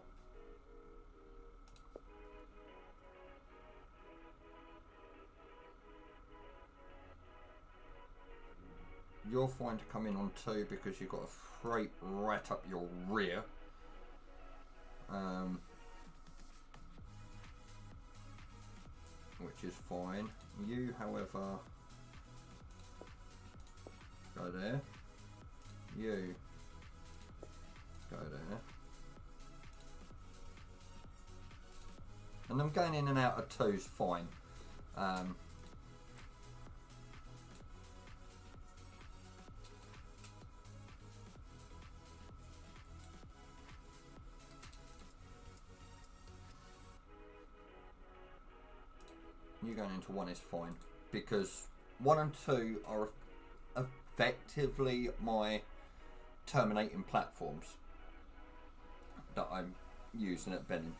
You're fine to come in on 2 because you've got a freight right up your rear. Which is fine. You, however, go there. You go there. And them going in and out of 2's fine. You going into 1 is fine because 1 and 2 are effectively my terminating platforms that I'm using at Benning.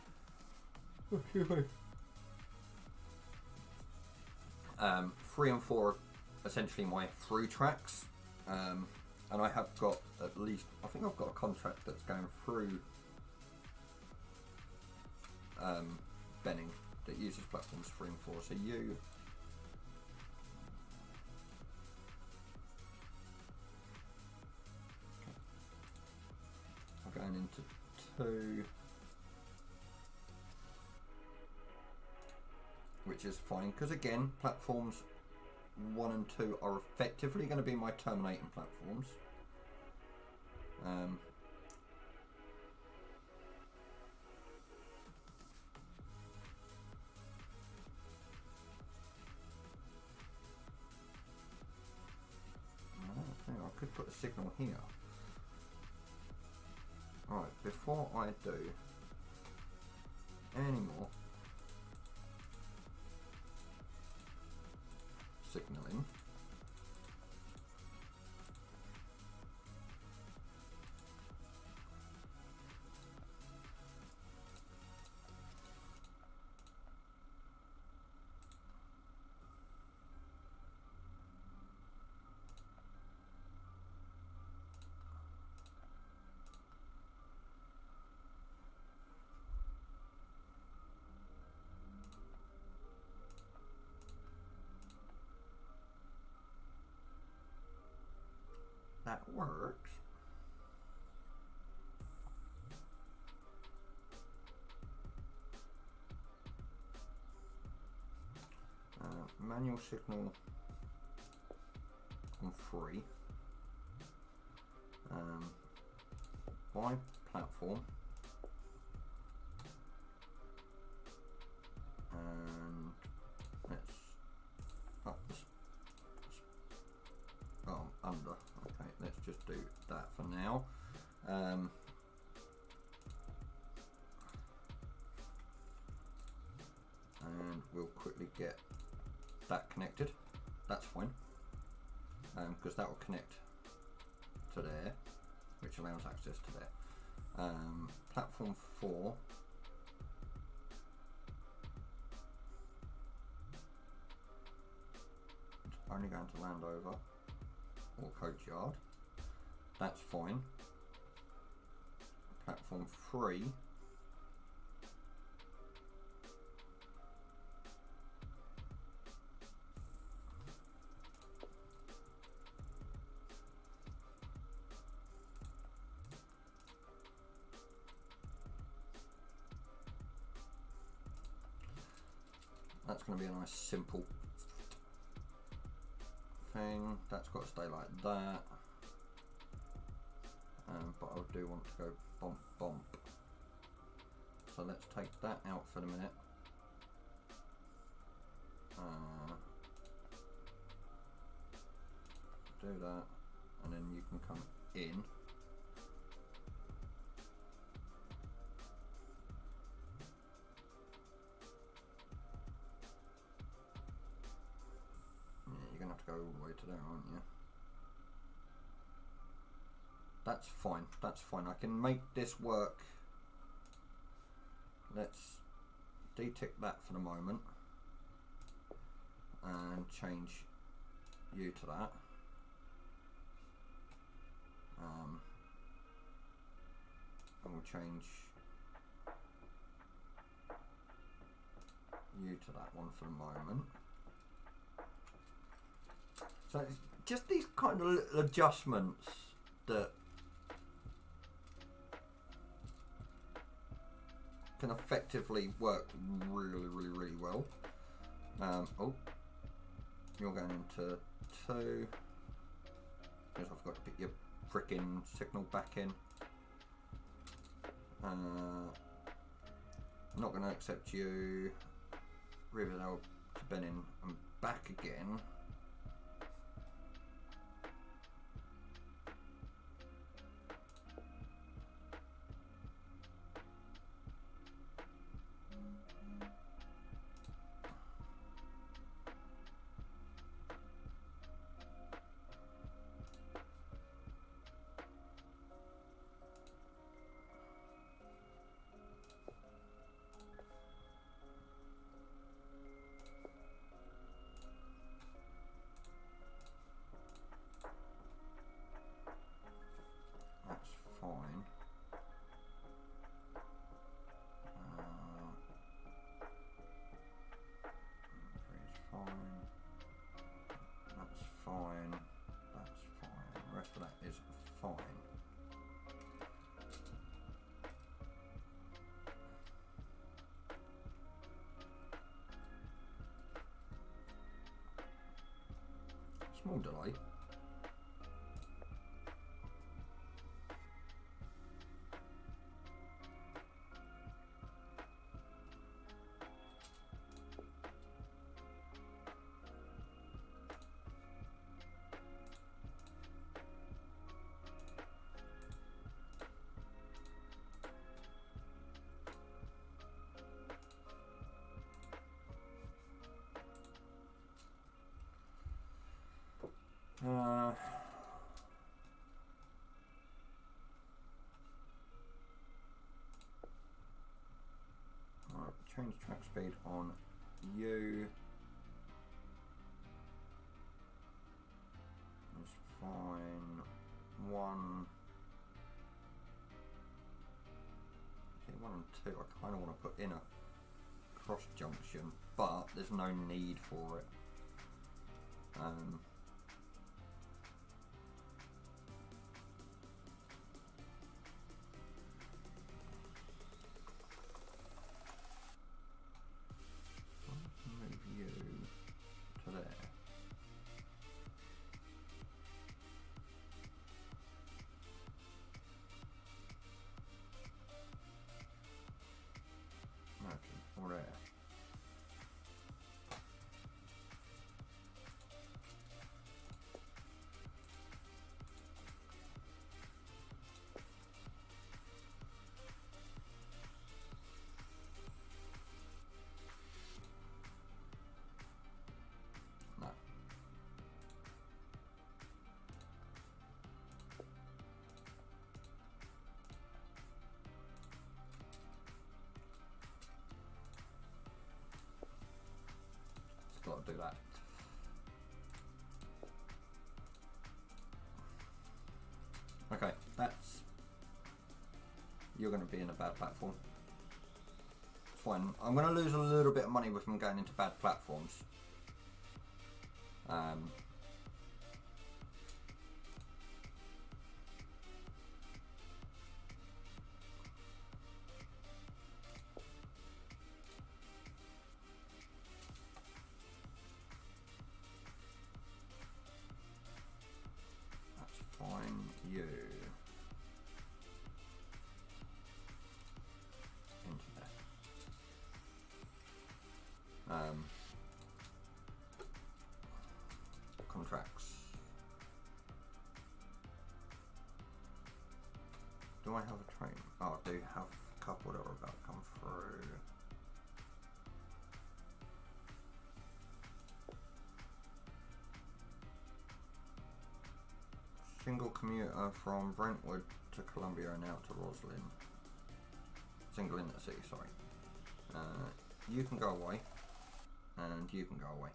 3 and 4 are essentially my through tracks, and I have got at least, I think I've got a contract that's going through Benning that uses platforms 3 and 4. So you are going into 2, which is fine because again platforms 1 and 2 are effectively going to be my terminating platforms. I could put a signal here. Right, before I do any more signalling, that works. Manual signal on 3 by platform, and let's up this. Oh, under. Okay, let's just do that for now. And we'll quickly get that connected. That's fine, because that will connect to there, which allows access to there. Platform 4. It's only going to Landover or Coach Yard. That's fine. Platform 3. going to be a nice simple thing. That's got to stay like that. But I do want to go bump bump. So let's take that out for the minute. Do that, and then you can come in. You're gonna have to go all the way to there, aren't you? That's fine, that's fine. I can make this work. Let's detick that for the moment and change you to that. And we'll change you to that one for the moment. So it's just these kind of little adjustments that can effectively work really well. Oh, you're going into 2. Because I've got to put your frickin' signal back in. I'm not going to accept you. Riverdale to Benin and back again. Small delay. Right, change track speed on you. It's fine. 1. See, 1 and 2. I kind of want to put in a cross junction, but there's no need for it. Move you to there. Okay, or there. Got to do that. Okay, that's... You're going to be in a bad platform. It's fine. I'm going to lose a little bit of money with them going into bad platforms. Do I have a train? Oh, I do have a couple that are about to come through. Single commuter from Brentwood to Columbia and out to Roslyn. Single intercity, sorry. You can go away, and you can go away.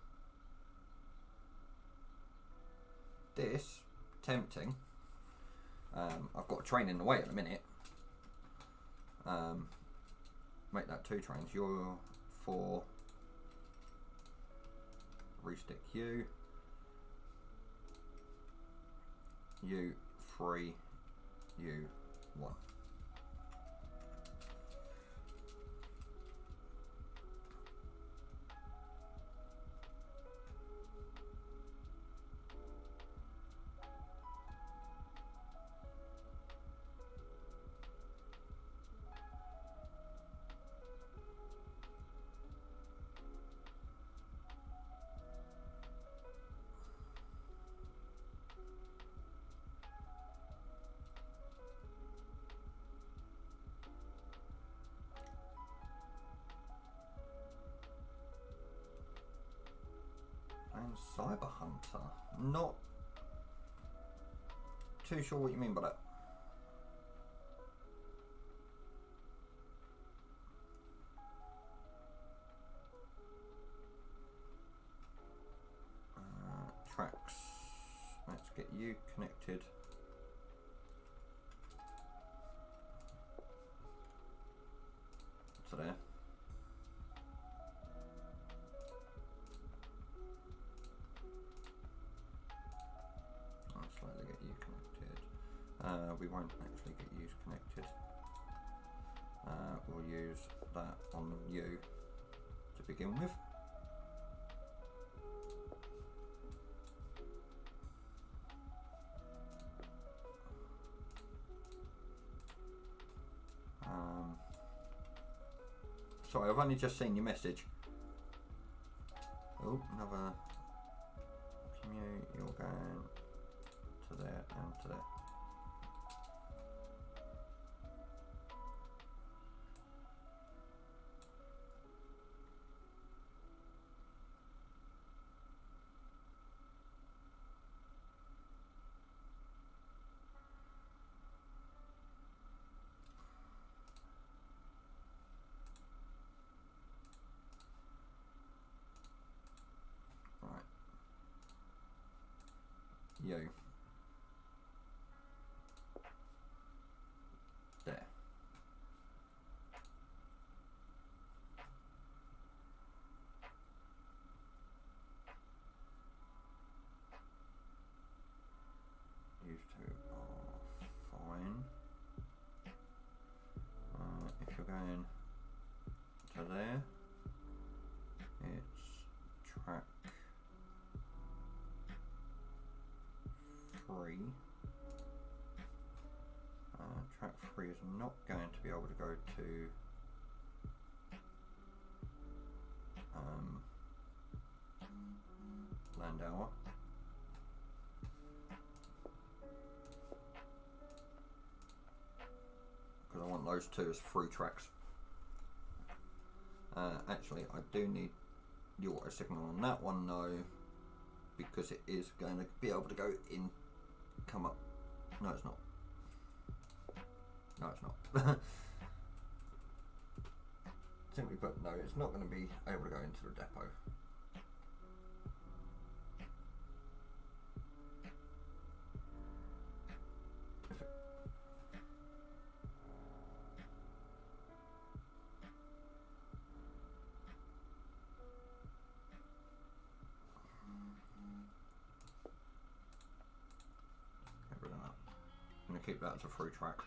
This, tempting. I've got a train in the way at the minute. Make that 2 trains. You're 4. Restick you. You 3. You 1. And Cyber Hunter. Not too sure what you mean by that. Tracks. Let's get you connected to there. I'll slightly get you connected. We won't actually get you connected. We'll use that on you to begin with. Sorry, I've only just seen your message. Oh, another commute. You're going to there and to there. You. There. These 2 are fine. If you're going to there, it's track 3. Track 3 is not going to be able to go to Landauer. Because I want those 2 as through tracks. Actually, I do need the auto signal on that one though, because it is going to be able to go in, come up. No, it's not. No, it's not. Simply put, no, it's not going to be able to go into the depot. I'm going to keep that as a through track.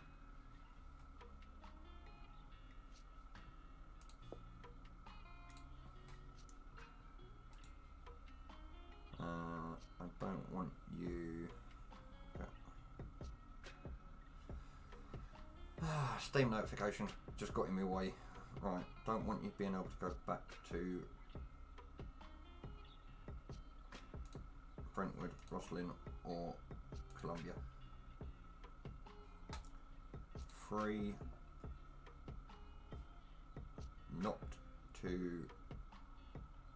I don't want you... Steam notifications just got in my way. Right, don't want you being able to go back to Brentwood, Roslyn or Columbia. 3 not to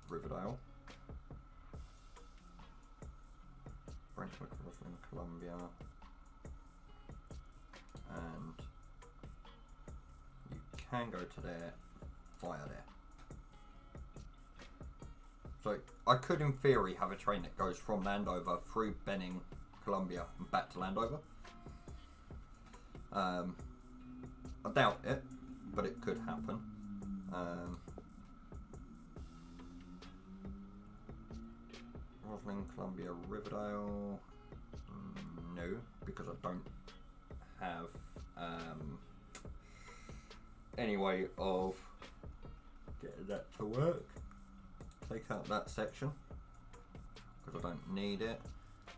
Riverdale, Brentwood, Roslyn, Columbia, and you can go to there via there. So I could in theory have a train that goes from Landover through Benning, Columbia and back to Landover. I doubt it, but it could happen. Roslyn, Columbia, Riverdale, no, because I don't have any way of getting that to work. Take out that section because I don't need it,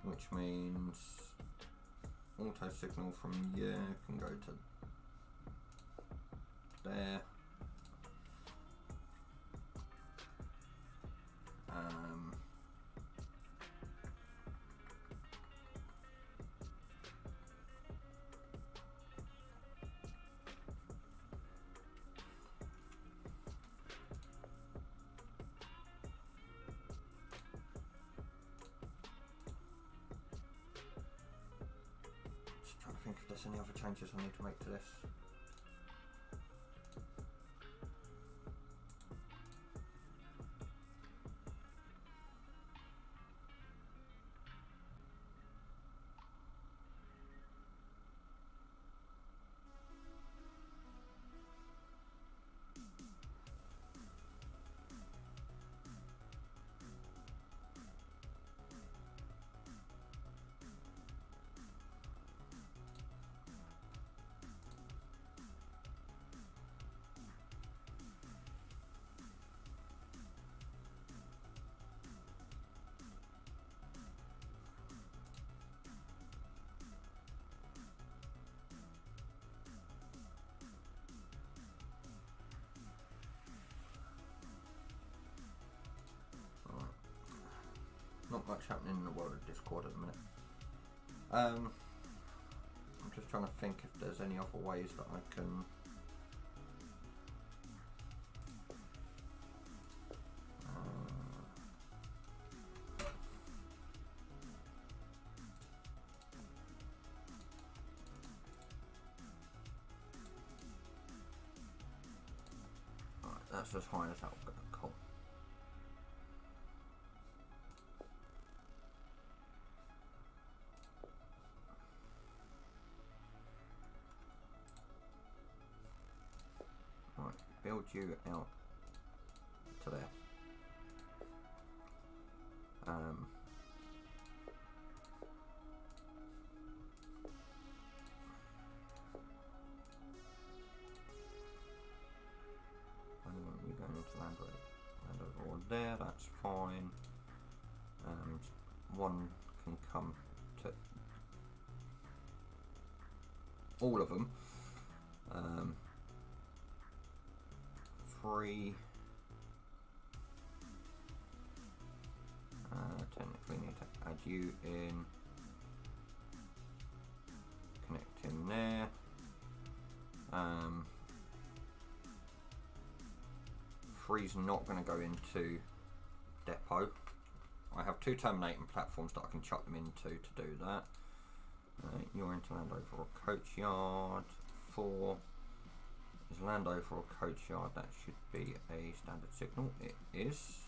which means auto signal from here can go to there. Just trying to think if there's any other changes I need to make to this. Not much happening in the world of Discord at the minute. I'm just trying to think if there's any other ways that I can right, that's as high as that'll go. Cool. Build you out to there. You're going into Landover there, that's fine. And one can come to all of them. 3 technically need to add you in, connect in there. 3's not going to go into depot. I have 2 terminating platforms that I can chuck them into to do that. You're into Landover or coach yard. 4 is Landover or coach yard. That should be a standard signal. It is.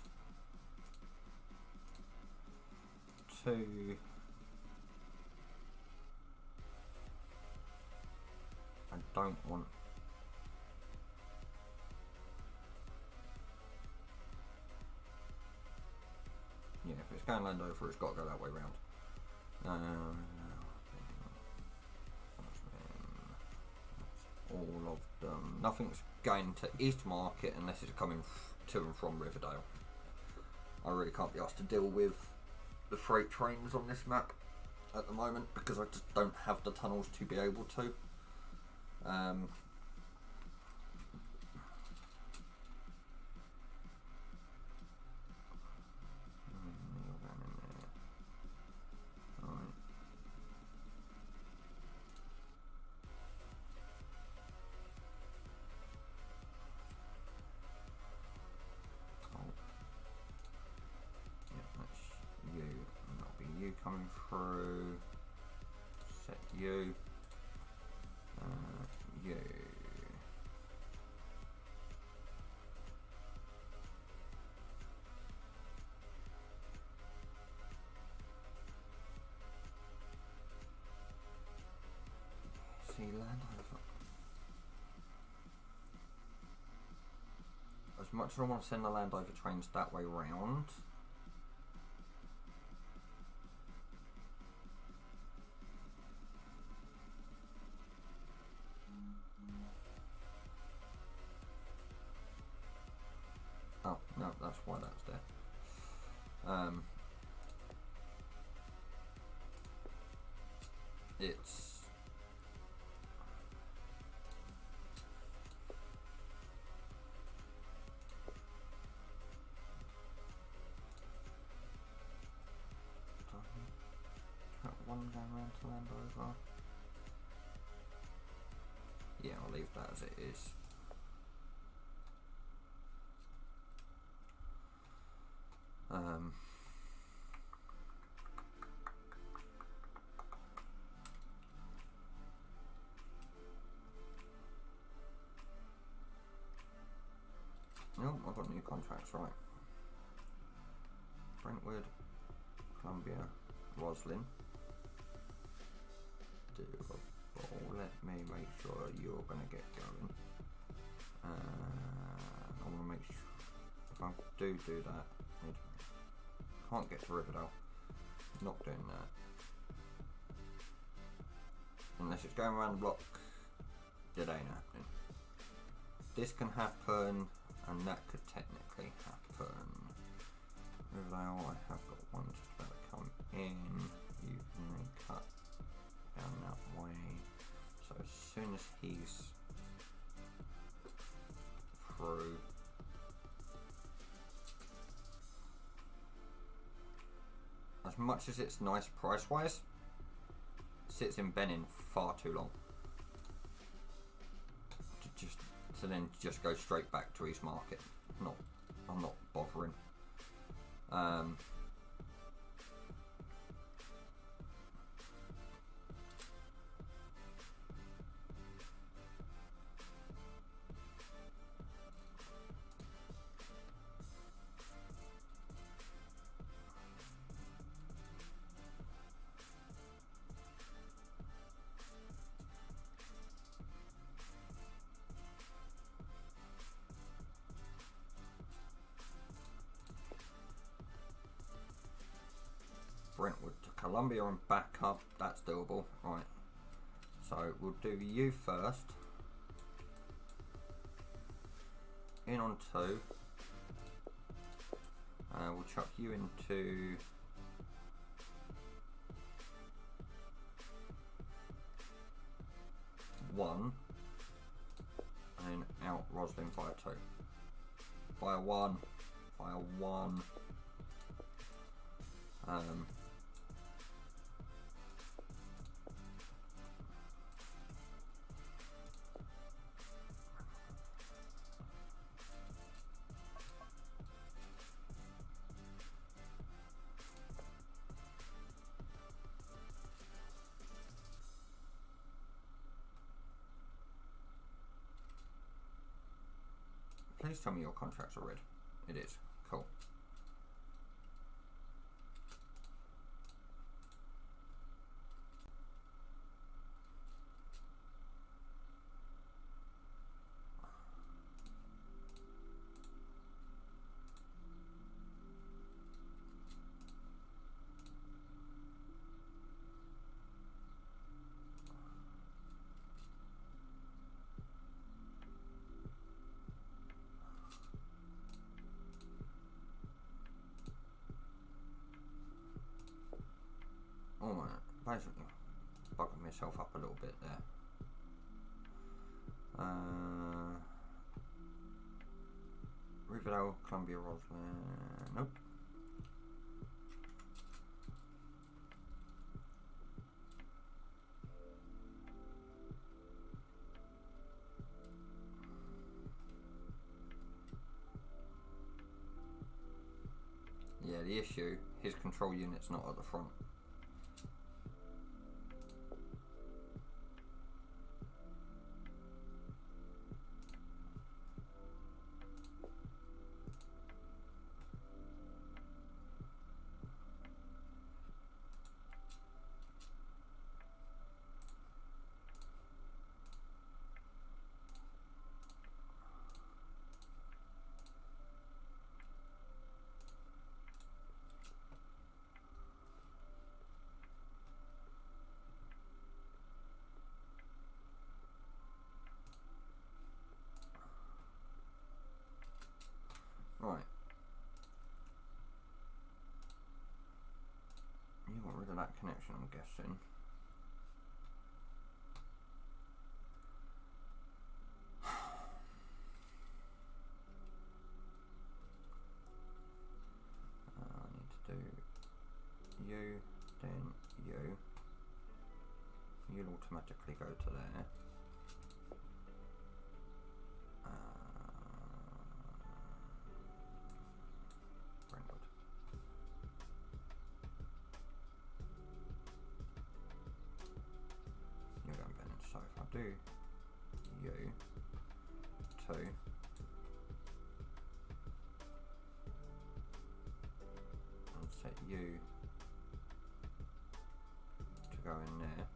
2 I don't want. Yeah, if it's going Landover, it's got to go that way round. All of them. Nothing's going to East Market unless it's coming to and from Riverdale. I really can't be asked to deal with the freight trains on this map at the moment because I just don't have the tunnels to be able to. crew, set you, you. See, land over. As much as I want to send the land over trains that way round. Oh, no, that's why that's there. It's one going around to land over. Yeah, I'll leave that as it is. No, I've got new contracts, right. Brentwood, Columbia, Roslyn. Doable. Let me make sure you're going to get going. I want to make sure if I do that, I can't get to Riverdale. Not doing that. Unless it's going around the block, it ain't happening. This can happen, and that could technically happen. Riverdale, I have got one just about to come in. You may cut down that way. So as soon as he's through, as much as it's nice price wise, sits in Benin far too long to then just go straight back to East Market. I'm not bothering. Brentwood to Columbia and back up, that's doable. Right, so we'll do you first. In on 2. We'll chuck you into one, and then out Roslyn via 2. Via 1. Via 1. Please tell me your contracts are red. It is. Cool. Oh man, basically bugging myself up a little bit there. Riverdale, Columbia, Roslyn. Nope. Yeah, the issue, his control unit's not at the front. connection, I'm guessing. I need to do you, then you. You'll automatically go to there. Brentwood. You're going Bennett. So if I do you, 2, and set you to go in there.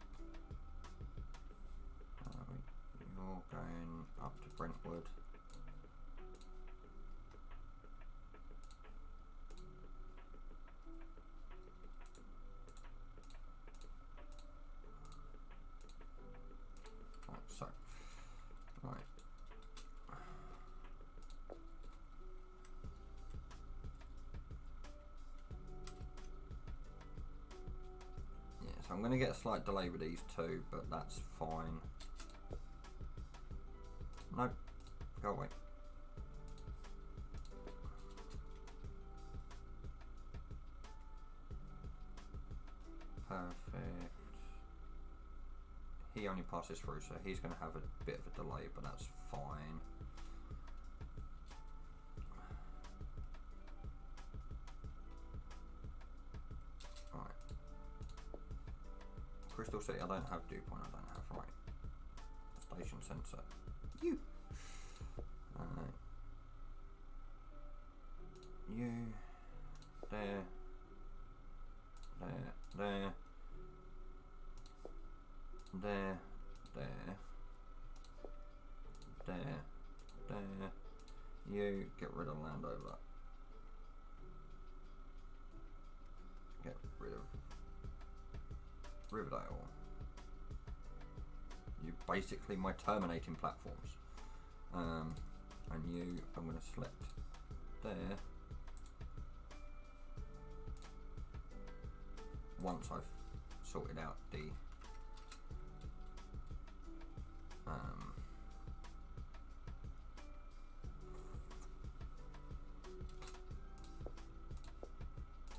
You're going up to Brentwood. Right, so, right. Yeah, so I'm going to get a slight delay with these two, but that's fine. Nope, go away. Perfect. He only passes through, so he's going to have a bit of a delay, but that's fine. Right. Crystal City, I don't have dew point, I don't have, right. Station sensor. You. You. There. There. There. There. There. There. There. You get rid of Landover. Get rid of Riverdale. You basically my terminating platforms. And you, I'm going to select there. Once I've sorted out the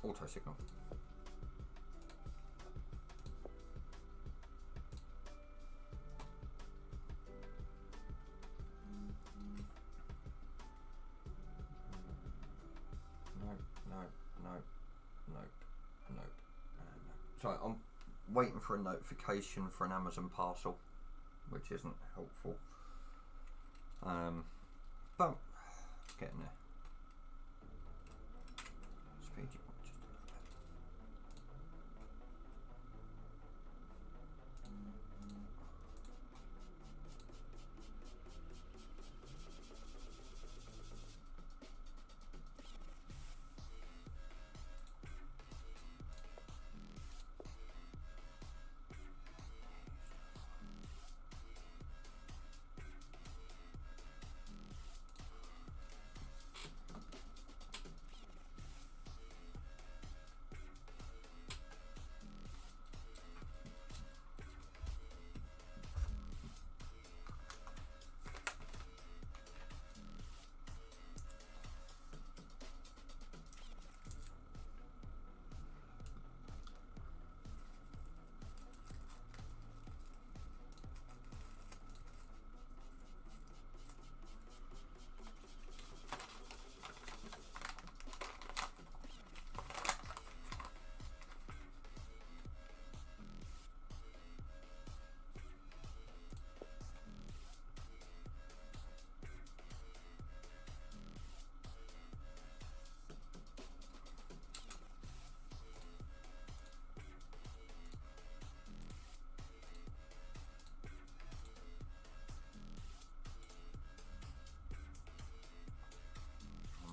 auto signal. Nope. So I'm waiting for a notification for an Amazon parcel, which isn't helpful. But getting there. Speed you just a little bit.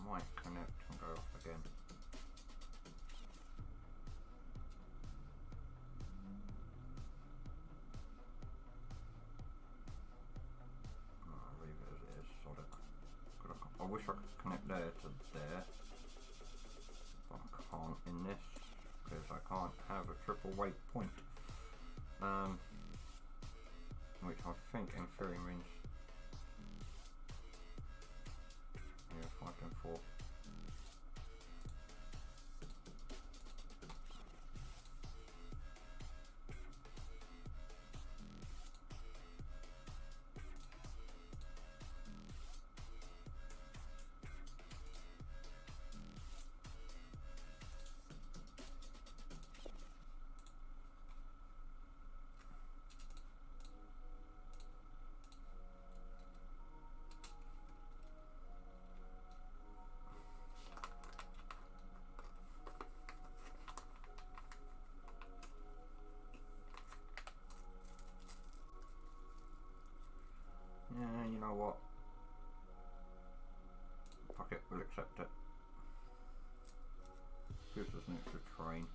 Might connect and go off again. I'll leave it as it is. Sort of. I wish I could connect there to there, but I can't in this because I can't can't have a triple weight point. Which I think in theory means, yeah, 5 and 4. Yeah, you know what? Fuck it, we'll accept it. Gives us an extra train.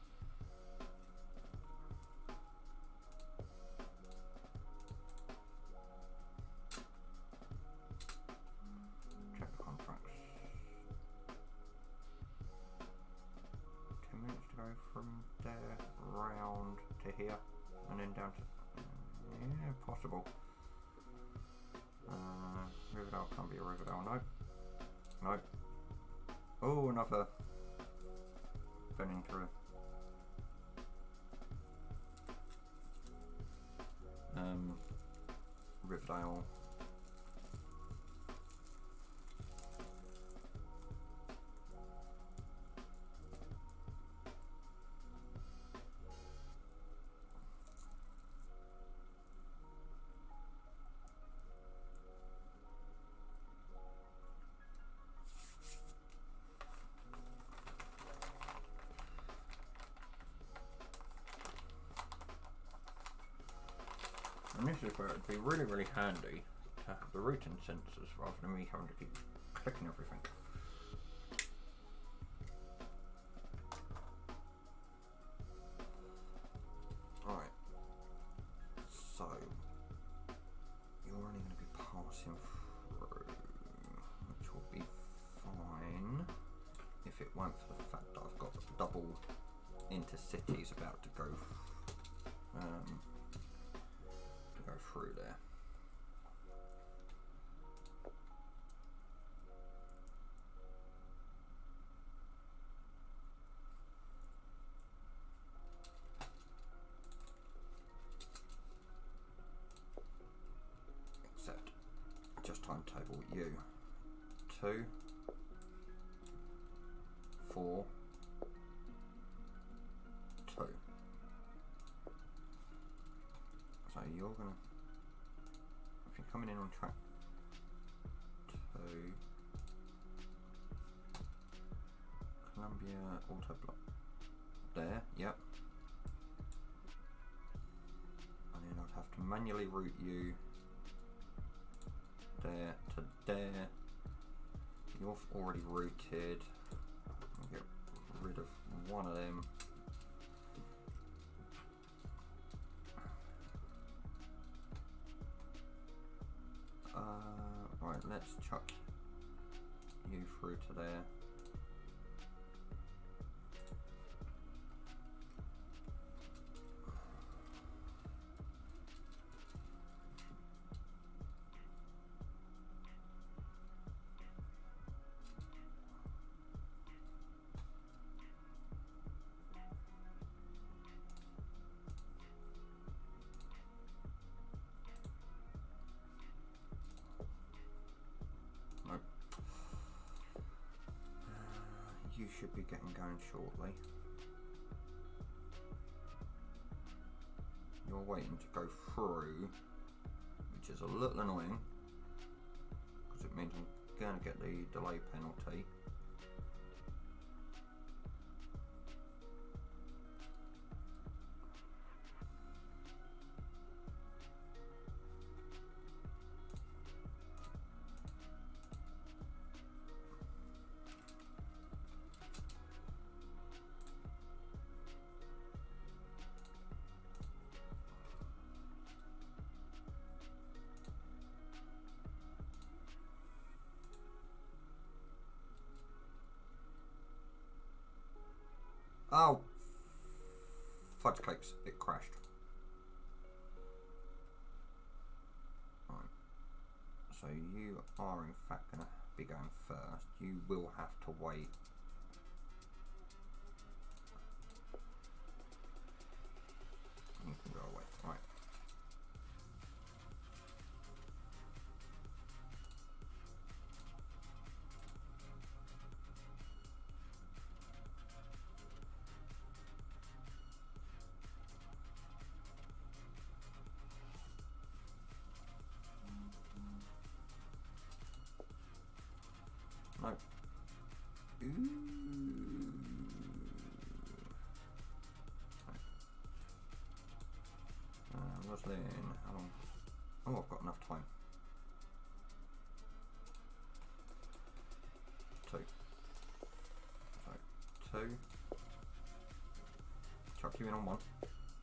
Check the contracts. 10 minutes to go from there round to here and then down to... yeah, possible. Riverdale can't be a Riverdale, no. No. Oh, another bending through. Riverdale. And this is where it would be really, really handy to have the routing sensors rather than me having to keep clicking everything. Alright, so you're only going to be passing through, which will be fine if it weren't for the fact that I've got double intercities about to go through there. Except just timetable you 2 4 2. So you're gonna, if you're coming in on track 2, Columbia auto block there, yep. And then I'd have to manually route you there to there. You're already routed. I'll get rid of one of them. Right, let's chuck you through to there. You should be getting going shortly. You're waiting to go through, which is a little annoying because it means I'm going to get the delay penalty. fudge cakes, it crashed. Right. So you are in fact going to be going first. You will have to wait. You can go away. Right. No. Ooh. Roslyn, how long? Oh, I've got enough time. 2. So 2. Chuck you in on 1,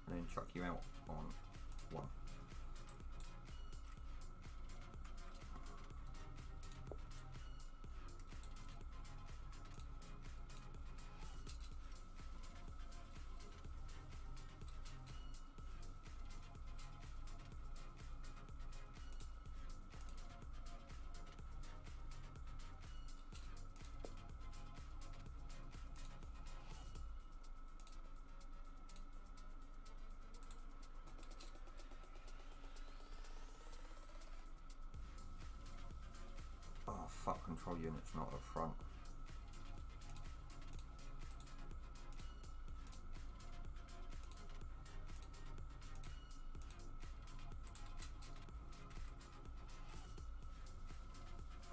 and then chuck you out on 1. Oh fuck, control unit's not up front.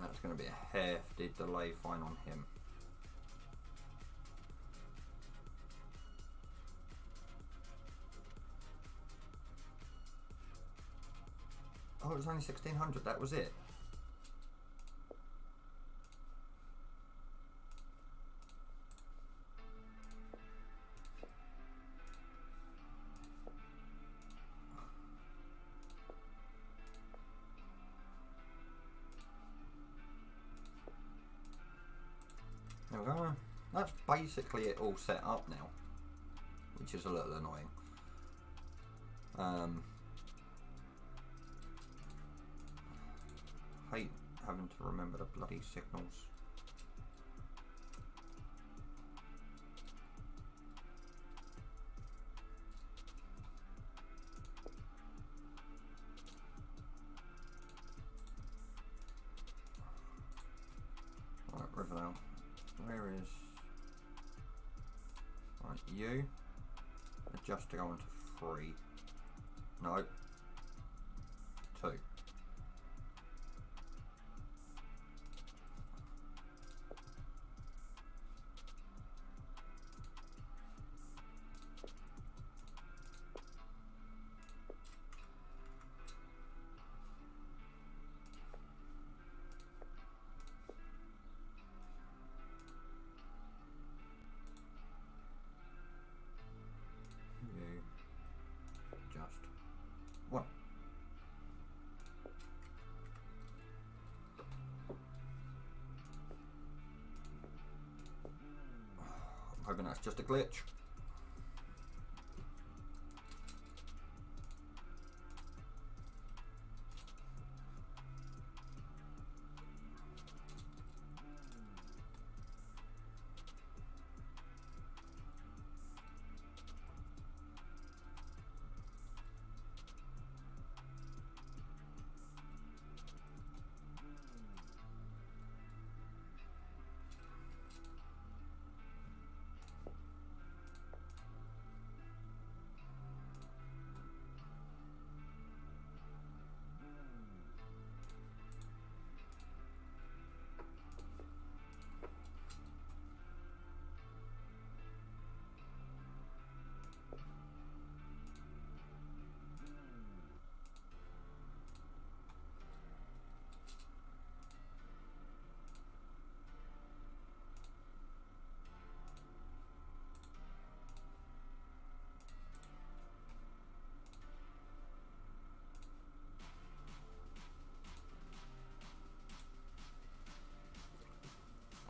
That's going to be a hefty delay fine on him. Oh, it was only 1600, that was it. There we go. That's basically it all set up now, which is a little annoying. Hate having to remember the bloody signals. Right, Riverdale. Where is... Right, you. Adjust to go on to 3. No. 2. Just 1. I'm hoping that's just a glitch.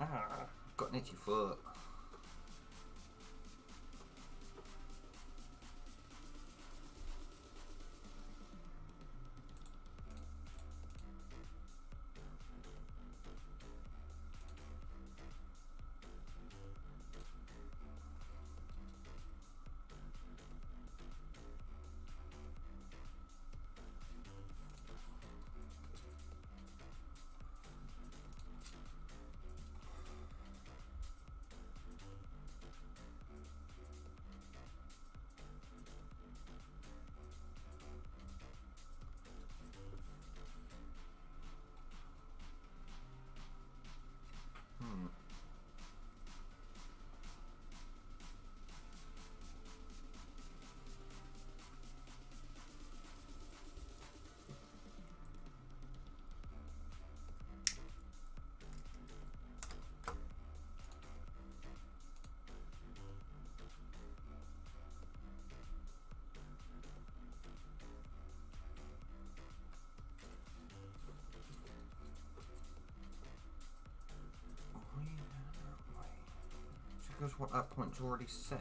Ah, got an itchy foot. what that point's already set.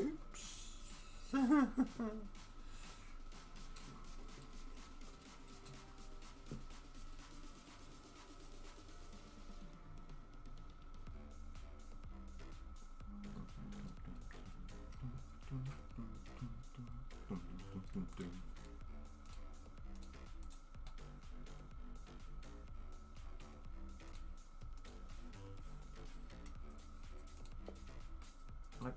Oops. Nope.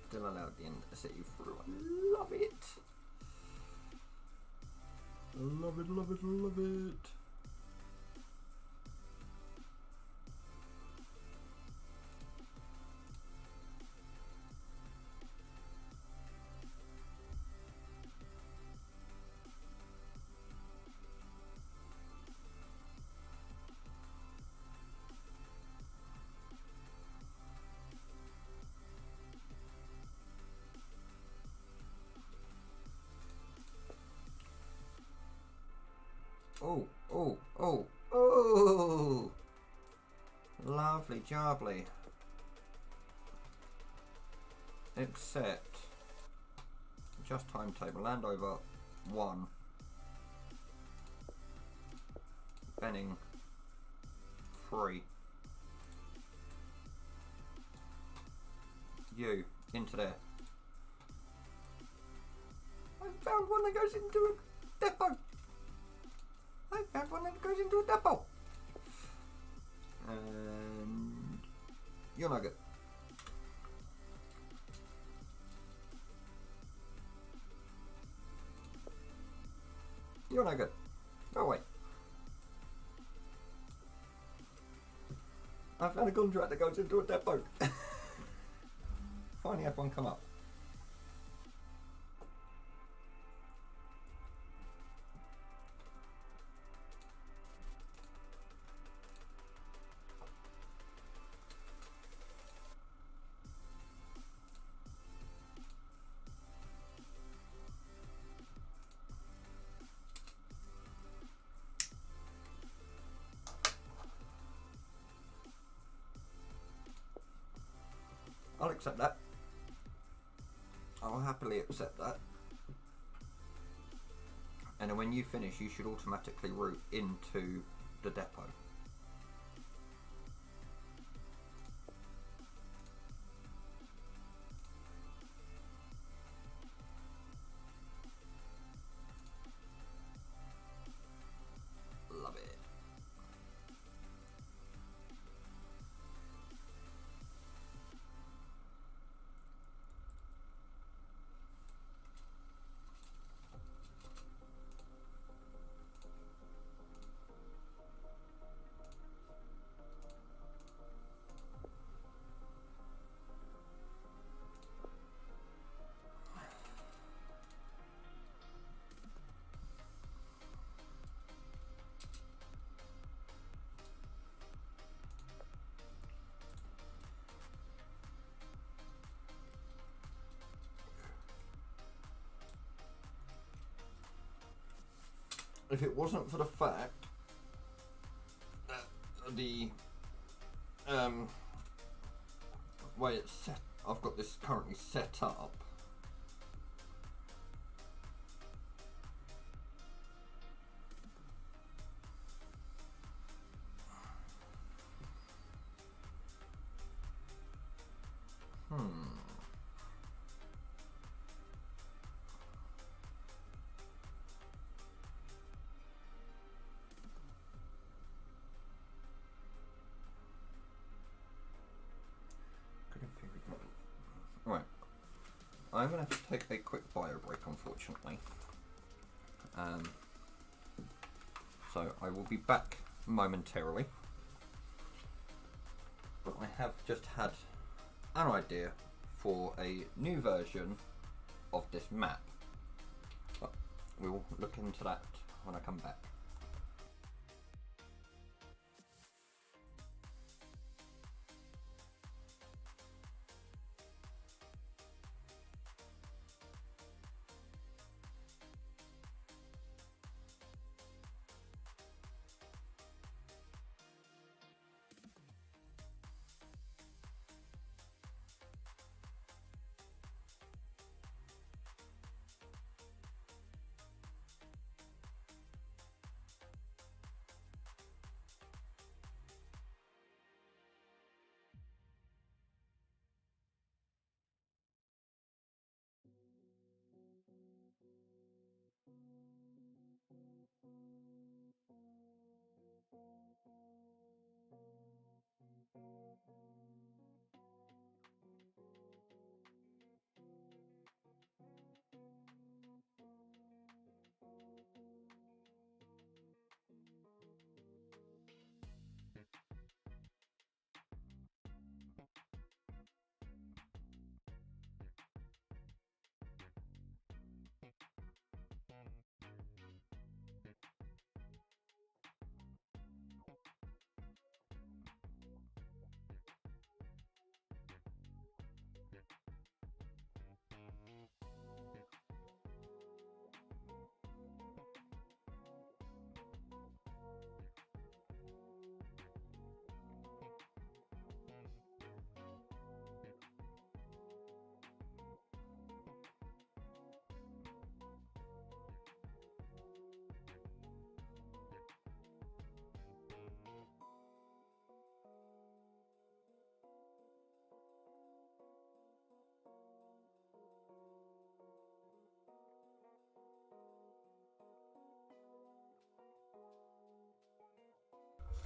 Still allowed the end to set you through. I love it. Love it, love it, love it. Oh, oh, oh, oh! Lovely jubbly. Except, just timetable, land over 1. Benning 3. You, into there. I found one that goes into a depot! I found one that goes into a depot! And you're not good. You're not good. Go away. I found a contract that goes into a depot. Finally had one come up. I'll accept that. I'll happily accept that. And then when you finish, you should automatically route into the depot. Love it. If it wasn't for the fact that the way it's set, I've got this currently set up. I'm going to have to take a quick bio break, unfortunately. So I will be back momentarily. But I have just had an idea for a new version of this map. But we will look into that when I come back.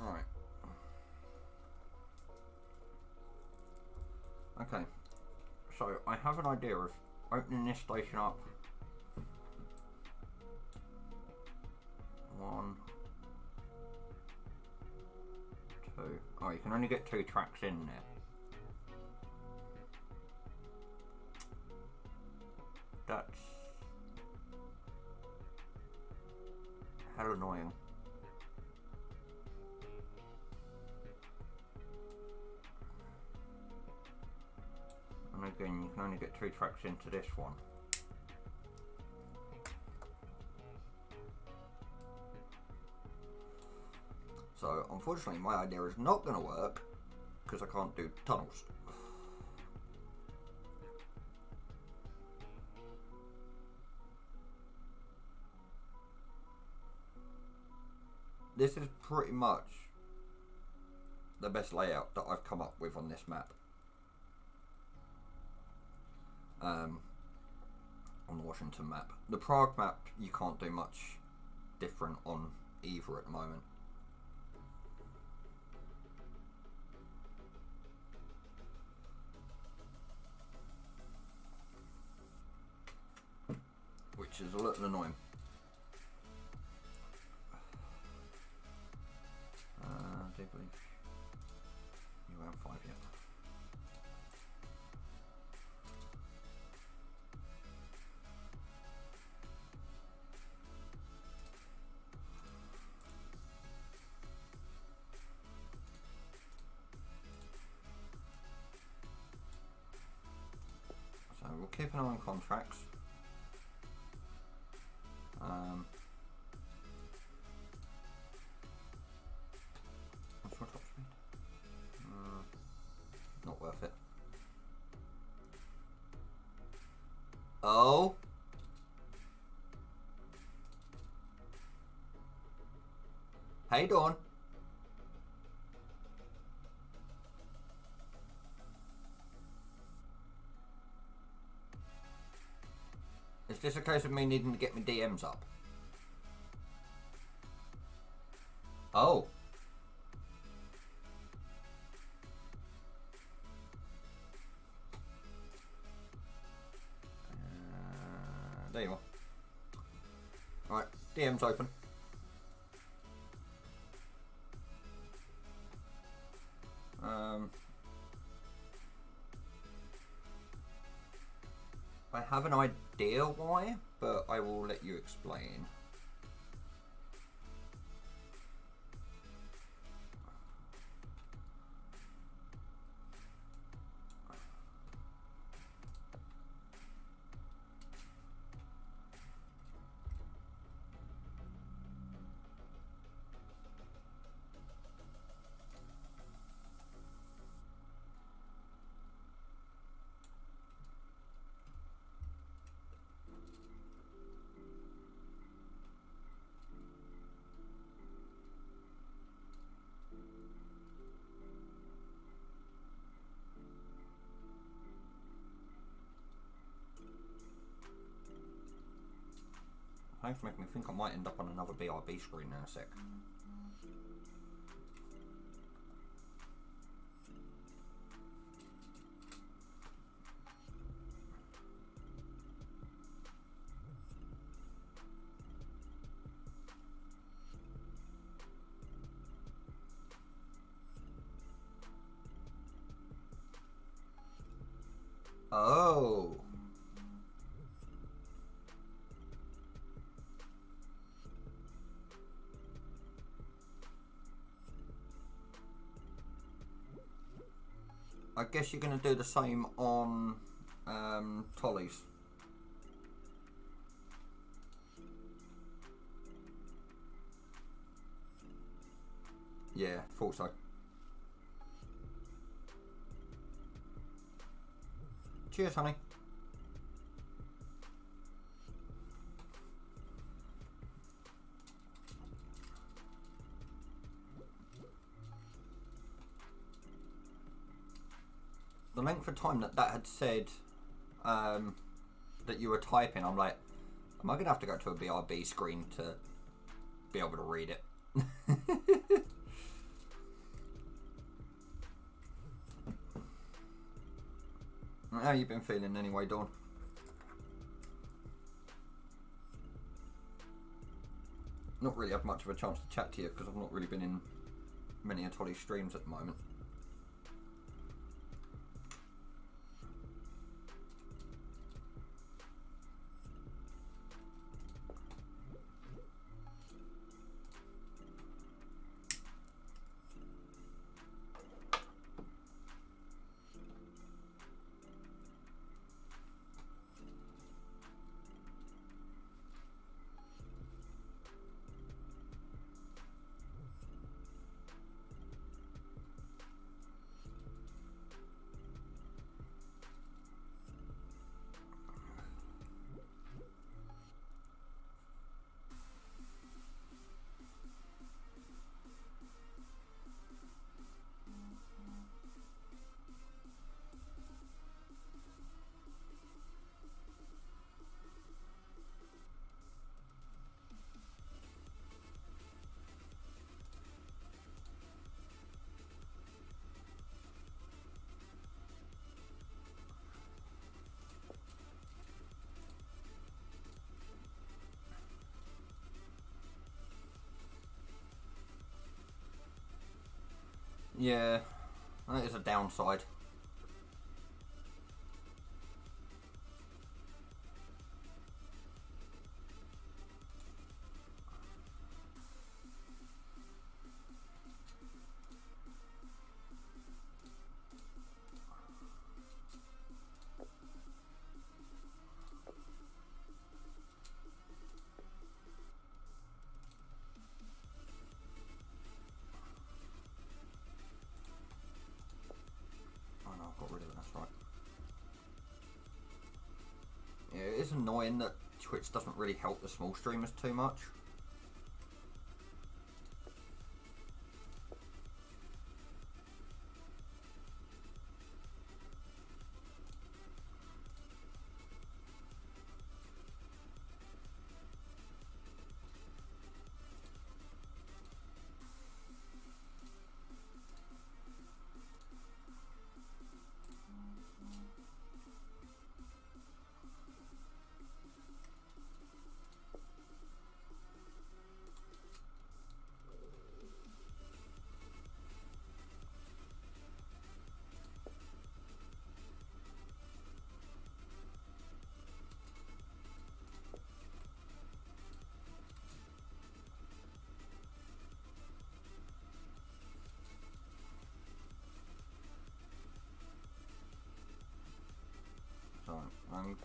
Alright. Okay. So I have an idea of opening this station up. 1, 2. Oh, you can only get 2 tracks in there. That's hell annoying. And again, you can only get 2 tracks into this one. So, unfortunately, my idea is not going to work because I can't do tunnels. This is pretty much the best layout that I've come up with on this map. On the Washington map. The Prague map, you can't do much different on either at the moment. Which is a little annoying. I do believe you have 5 yet. So we'll keep an eye on contracts. What's your top speed? Not worth it. Oh. How you doing? Is this a case of me needing to get my DMs up? Oh. there you are. Right, DM's open. I have an idea why, but I will let you explain. Thanks for making me think I might end up on another BRB screen in a sec. Oh. I guess you're going to do the same on Tollies. Yeah, thought so. Cheers, honey. The length of time that had said that you were typing, I'm like, am I going to have to go to a BRB screen to be able to read it? How you been feeling anyway, Dawn? Not really had much of a chance to chat to you because I've not really been in many of Tolly's streams at the moment. Yeah, that is a downside. Got rid of it, that's right. Yeah, it is annoying that Twitch doesn't really help the small streamers too much.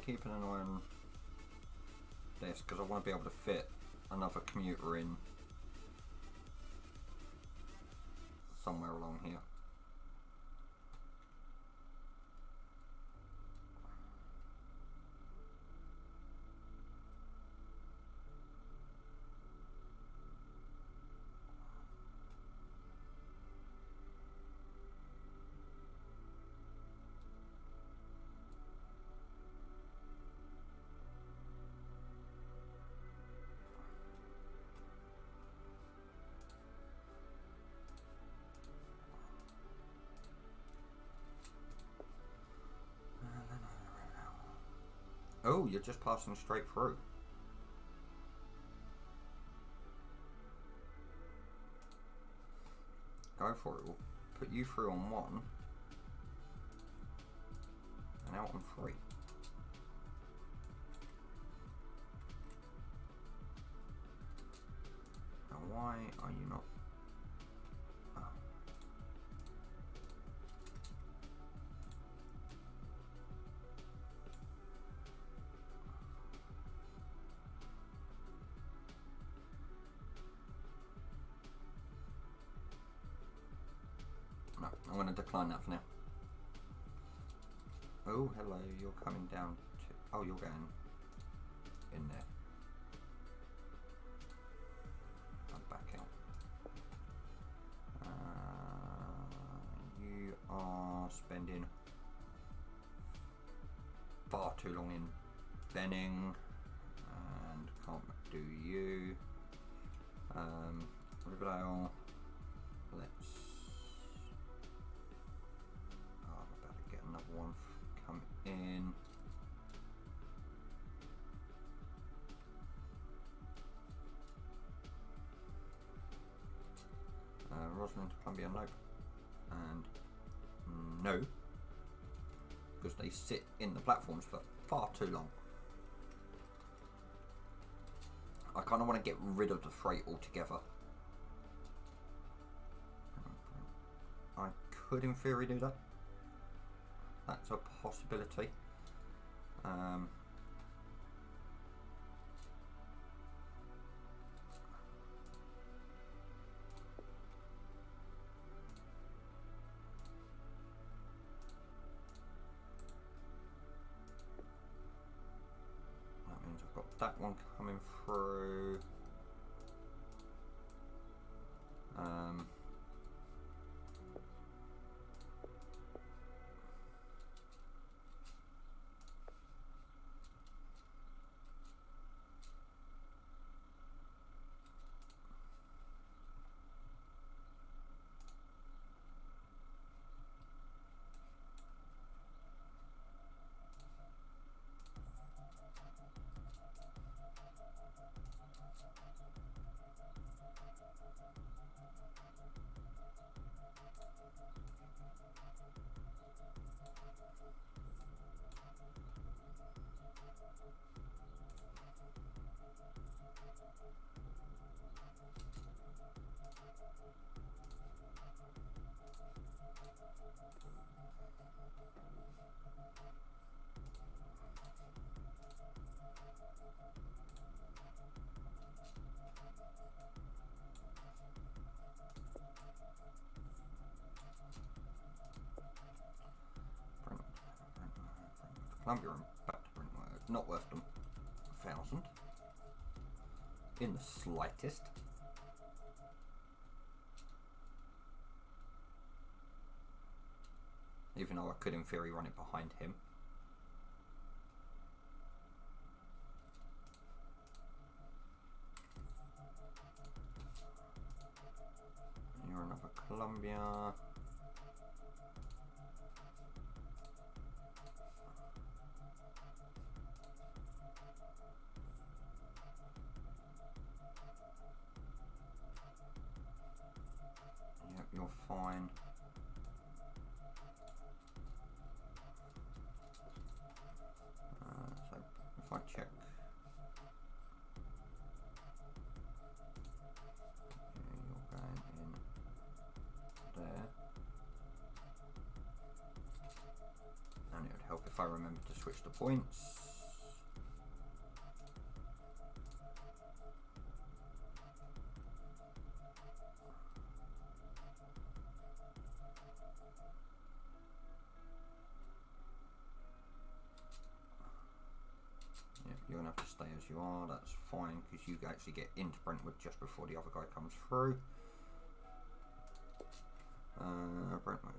keeping an eye on this because I want to be able to fit another commuter in somewhere along here. Oh, you're just passing straight through. Go for it. We'll put you through on 1 and out on 3. Now why are you not? Oh. No, I'm going to decline that for now. Oh, hello, you're coming down to... Oh, you're going in there. I'm back out. You are spending far too long in Benning, and can't do you. Riverdale, let's... Oh, I'm about to get another one come in. Rosalind to Columbia, nope. And no, because they sit in the platforms for far too long. I kind of want to get rid of the freight altogether. I could in theory do that. That's a possibility. That means I've got that one coming through. Columbia and back to Brentwood. Not worth them. 1,000. In the slightest. Even though I could in theory run it behind him. You're another Columbia. Yep, you're fine. So if I check, you're going in there, and it would help if I remember to switch the points. you're going to have to stay as you are. That's fine, because you actually get into Brentwood just before the other guy comes through. Brentwood.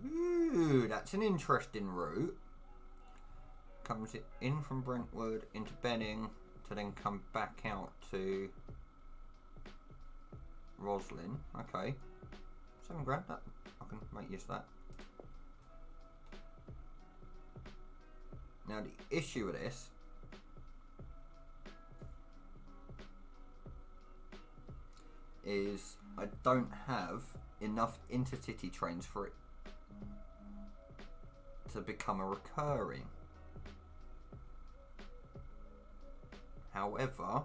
Ooh, that's an interesting route. Comes in from Brentwood into Benning to then come back out to Roslyn. Okay, £7 that I can make use of that. Now the issue with this is I don't have enough intercity trains for it to become a recurring. However,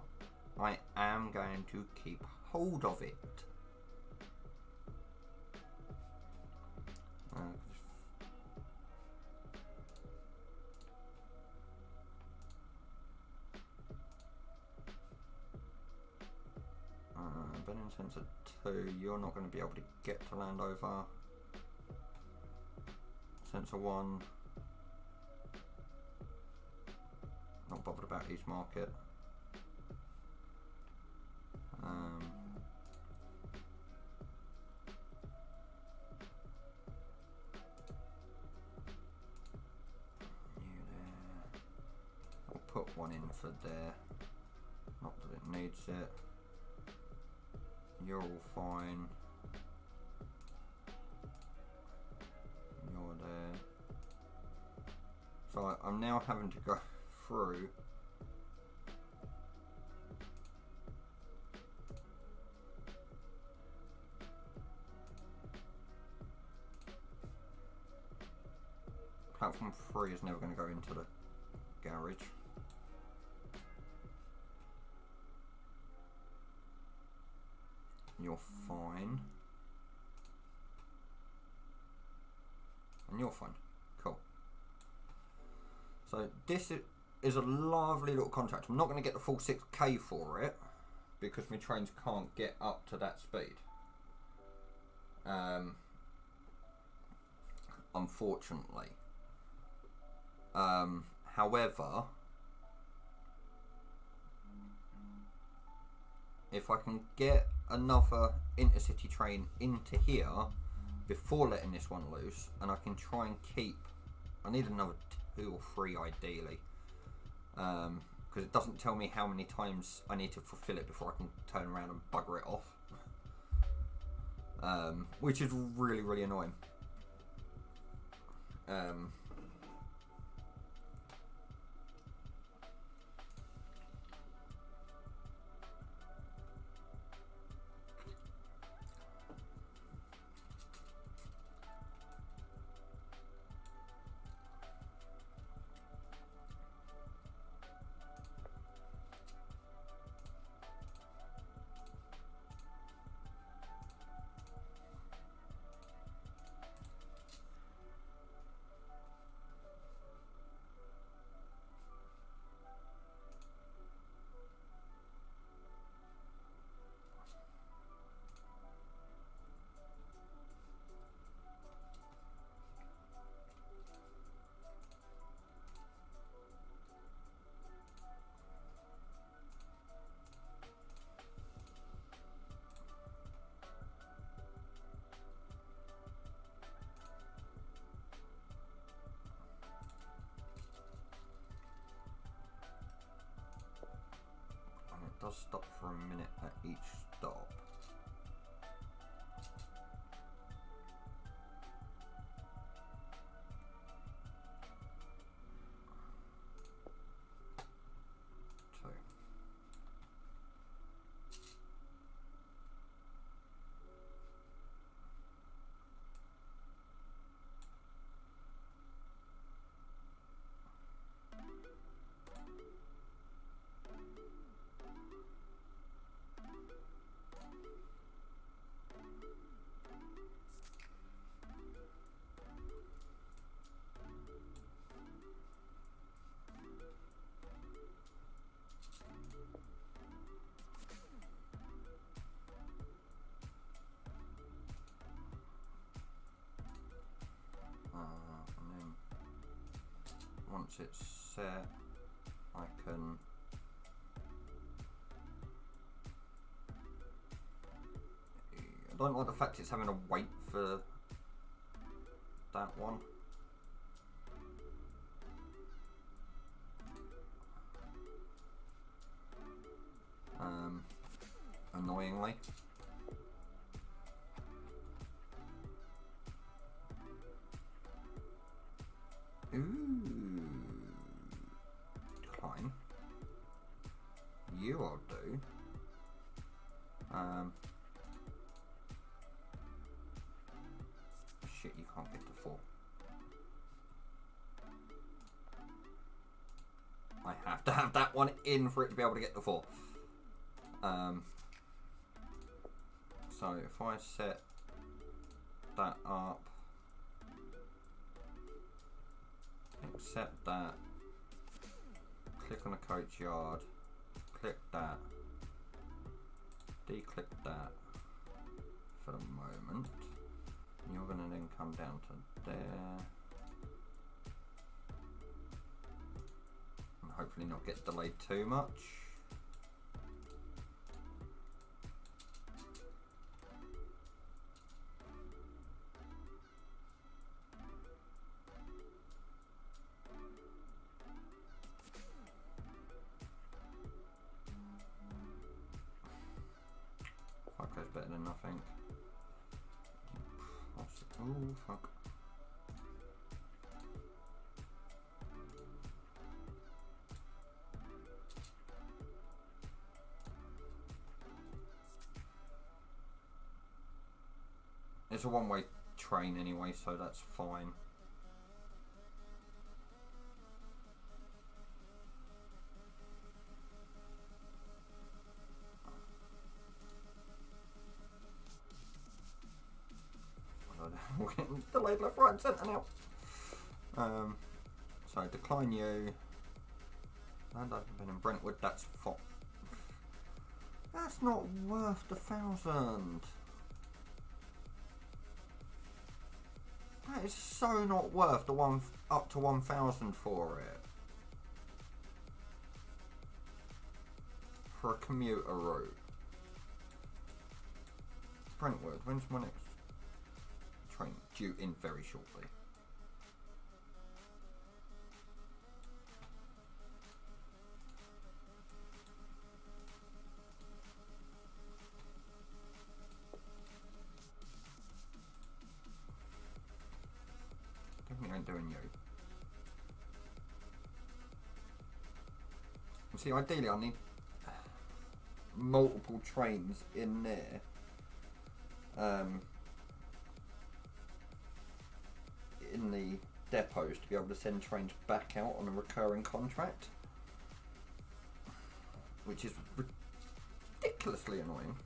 I am going to keep hold of it. Benning Centre 2, you're not going to be able to get to Landover. Centre 1, not bothered about East Market. I'll put one in for there, not that it needs it. You're all fine. You're there. So I'm now having to go through platform 3 is never going to go into the garage. You're fine. And you're fine. Cool. So this is a lovely little contract. I'm not going to get the full 6k for it because my trains can't get up to that speed. Unfortunately. However, if I can get another intercity train into here before letting this one loose, and I can try and keep, I need another 2 or 3 ideally, because it doesn't tell me how many times I need to fulfill it before I can turn around and bugger it off, which is really, really annoying. Does stop for a minute at each stop. And then once it's set, I can I don't like the fact it's having to wait for that one. Annoyingly. Ooh. Decline. You will do. Shit, you can't get to 4. I have to have that one in for it to be able to get the 4. So if I set that up, accept that, click on the coach yard, click that, declick that for the moment, and you're going to then come down to there, and hopefully not get delayed too much. Fuck, better than nothing. Oh fuck. It's a one-way train anyway, so that's fine. We're getting delayed left, right and centre now. So decline you. And I've been in Brentwood, that's fine. That's not worth the 1,000. That is so not worth the one up to 1,000 for it. For a commuter route. Brentwood, when's my next train due in very shortly? Definitely ain't doing you. You see, ideally I need multiple trains in there. In the depots to be able to send trains back out on a recurring contract, which is ridiculously annoying.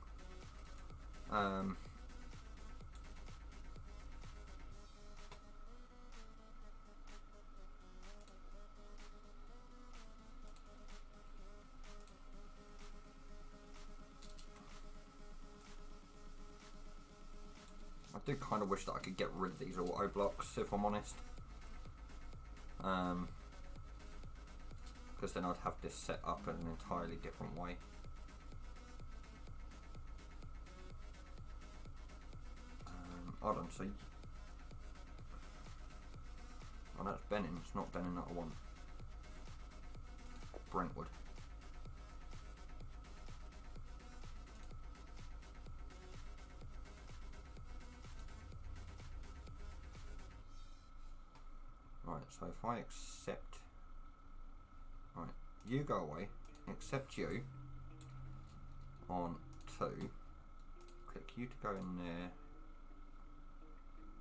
I do kind of wish that I could get rid of these auto blocks, if I'm honest. Because then I'd have this set up in an entirely different way. Hold on, so... Oh, that's Benning, it's not Benning that I want. Brentwood. Right, so if I accept, right, you go away, accept you on 2, click you to go in there,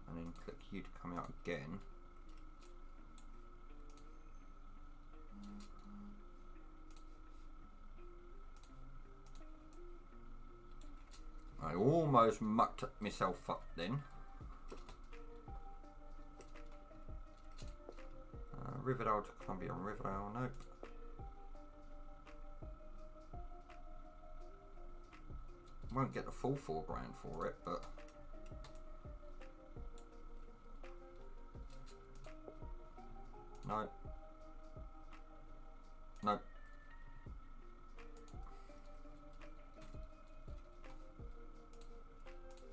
and then click you to come out again. I almost mucked myself up then. Riverdale to Columbia and Riverdale, nope. Won't get the full $4 grand for it, but no.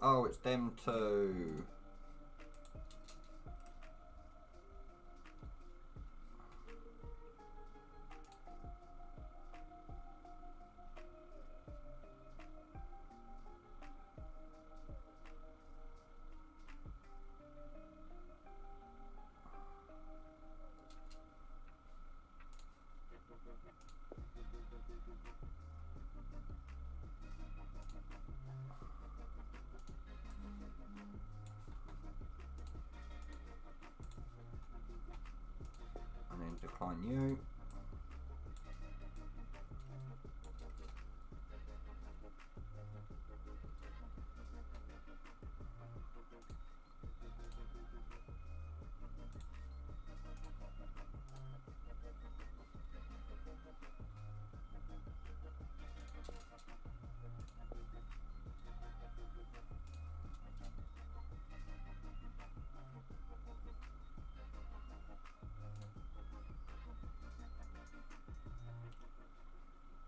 Oh, it's them too. And then decline you.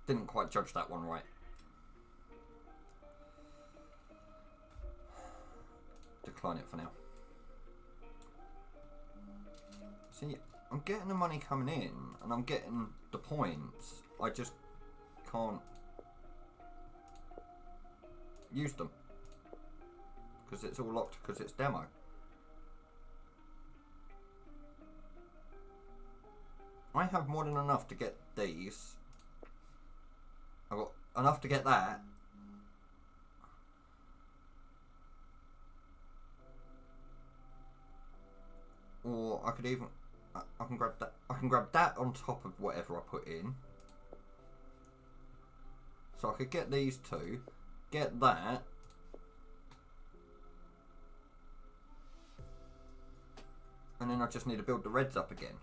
Didn't quite judge that one right. Decline it for now. See, I'm getting the money coming in, and I'm getting the points. I just can't use them. Because it's all locked because it's demo. I have more than enough to get these. I've got enough to get that. Or I could even, I can grab that. I can grab that on top of whatever I put in. So I could get these two, get that, and then I just need to build the reds up again.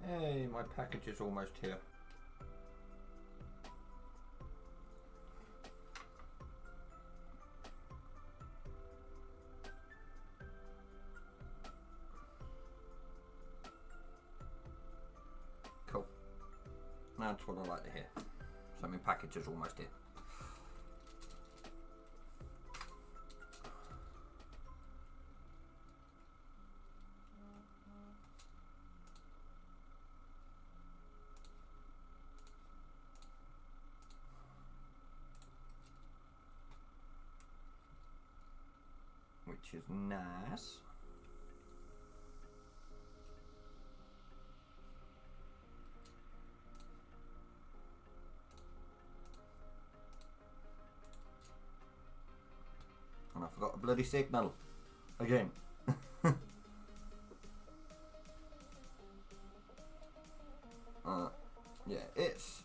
Hey, my package is almost here. Cool. That's what I like to hear. So my package is almost here. Which is nice. And I forgot a bloody signal again. Yeah, it's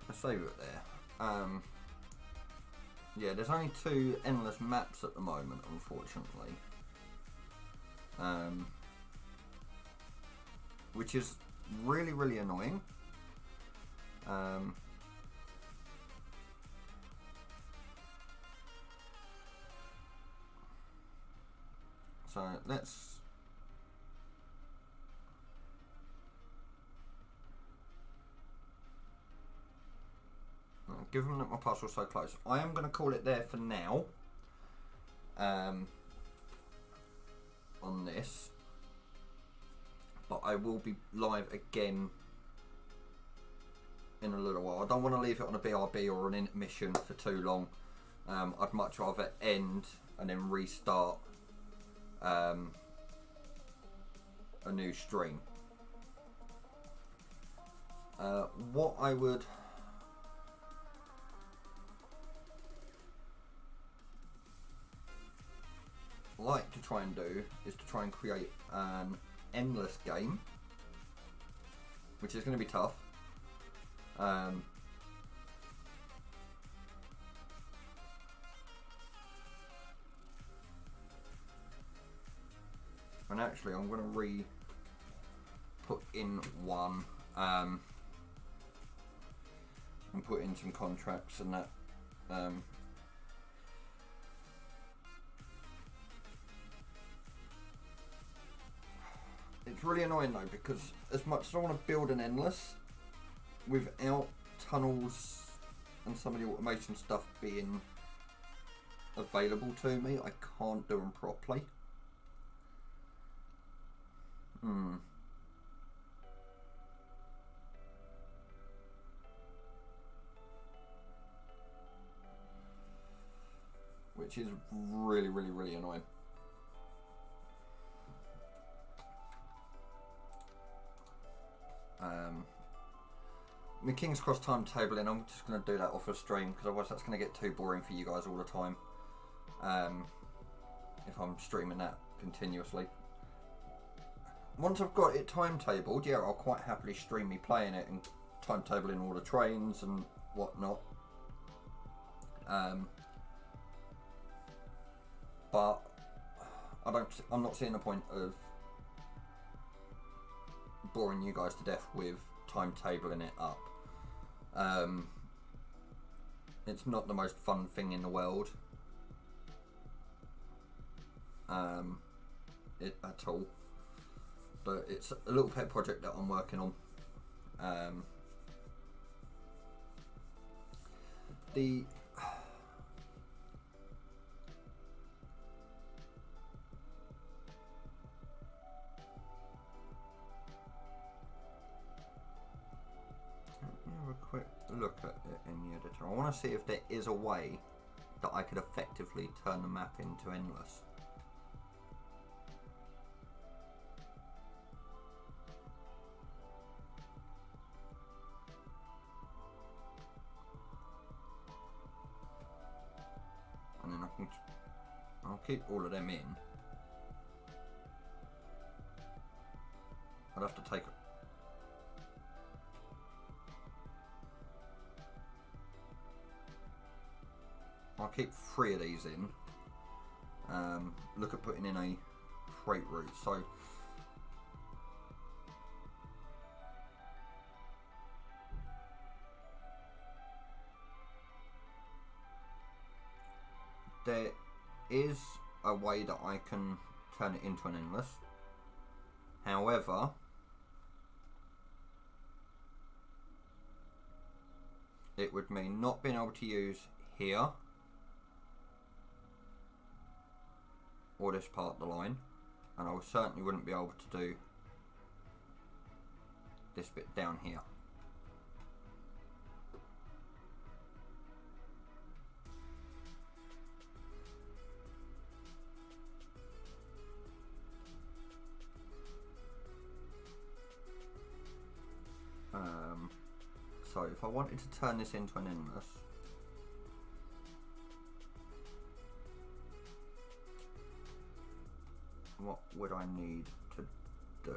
I save it there. Yeah, there's only 2 endless maps at the moment, unfortunately. which is really, really annoying. So let's given that my parcel's so close, I am going to call it there for now. On this, but I will be live again in a little while. I don't want to leave it on a BRB or an intermission for too long. I'd much rather end and then restart a new stream. What I would like to try and do is to try and create an endless game, which is going to be tough. And actually I'm going to put in one and put in some contracts and that. It's really annoying though, because as much as I want to build an endless, without tunnels and some of the automation stuff being available to me, I can't do them properly. Which is really, really, really annoying. The King's Cross timetabling, I'm just going to do that off a stream, because otherwise that's going to get too boring for you guys all the time. If I'm streaming that continuously. Once I've got it timetabled, yeah, I'll quite happily stream me playing it and timetabling all the trains and whatnot. But I'm not seeing the point of boring you guys to death with timetabling it up. It's not the most fun thing in the world at all, but it's a little pet project that I'm working on. Have a quick look at it in the editor. I want to see if there is a way that I could effectively turn the map into endless. And then I'll keep all of them in. I'd have to take I'll keep 3 of these in. Look at putting in a freight route. So there is a way that I can turn it into an endless. However, it would mean not being able to use here or this part of the line, and I certainly wouldn't be able to do this bit down here. So if I wanted to turn this into an endless, what would I need to do?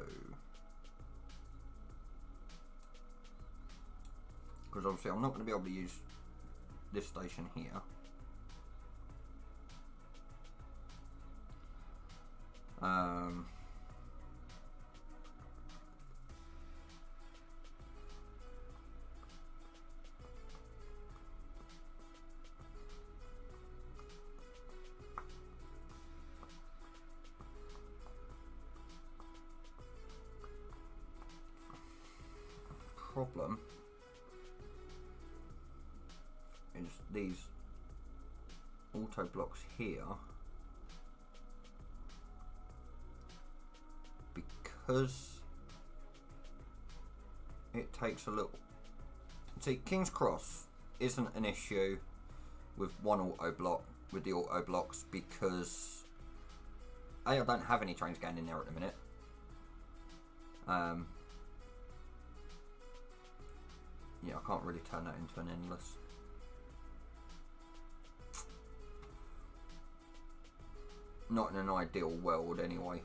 Because obviously I'm not going to be able to use this station here. problem is these auto blocks here, because it takes a little. See, King's Cross isn't an issue with one auto block, with the auto blocks, because I don't have any trains going in there at the minute. Yeah, I can't really turn that into an endless. Not in an ideal world, anyway.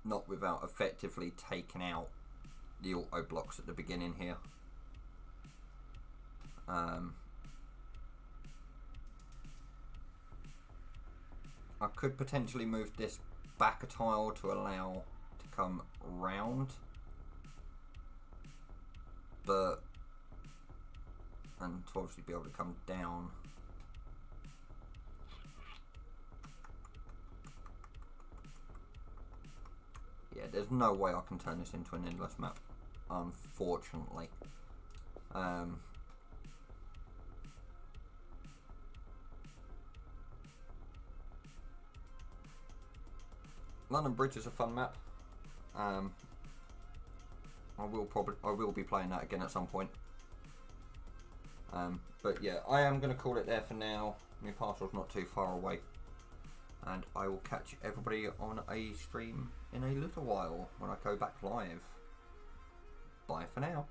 Not without effectively taking out the auto blocks at the beginning here. I could potentially move this back a tile to allow to come round, but and to obviously be able to come down. Yeah, there's no way I can turn this into an endless map, unfortunately. London Bridge is a fun map. I will be playing that again at some point. But yeah, I am going to call it there for now. My parcel's not too far away, and I will catch everybody on a stream in a little while when I go back live. Bye for now.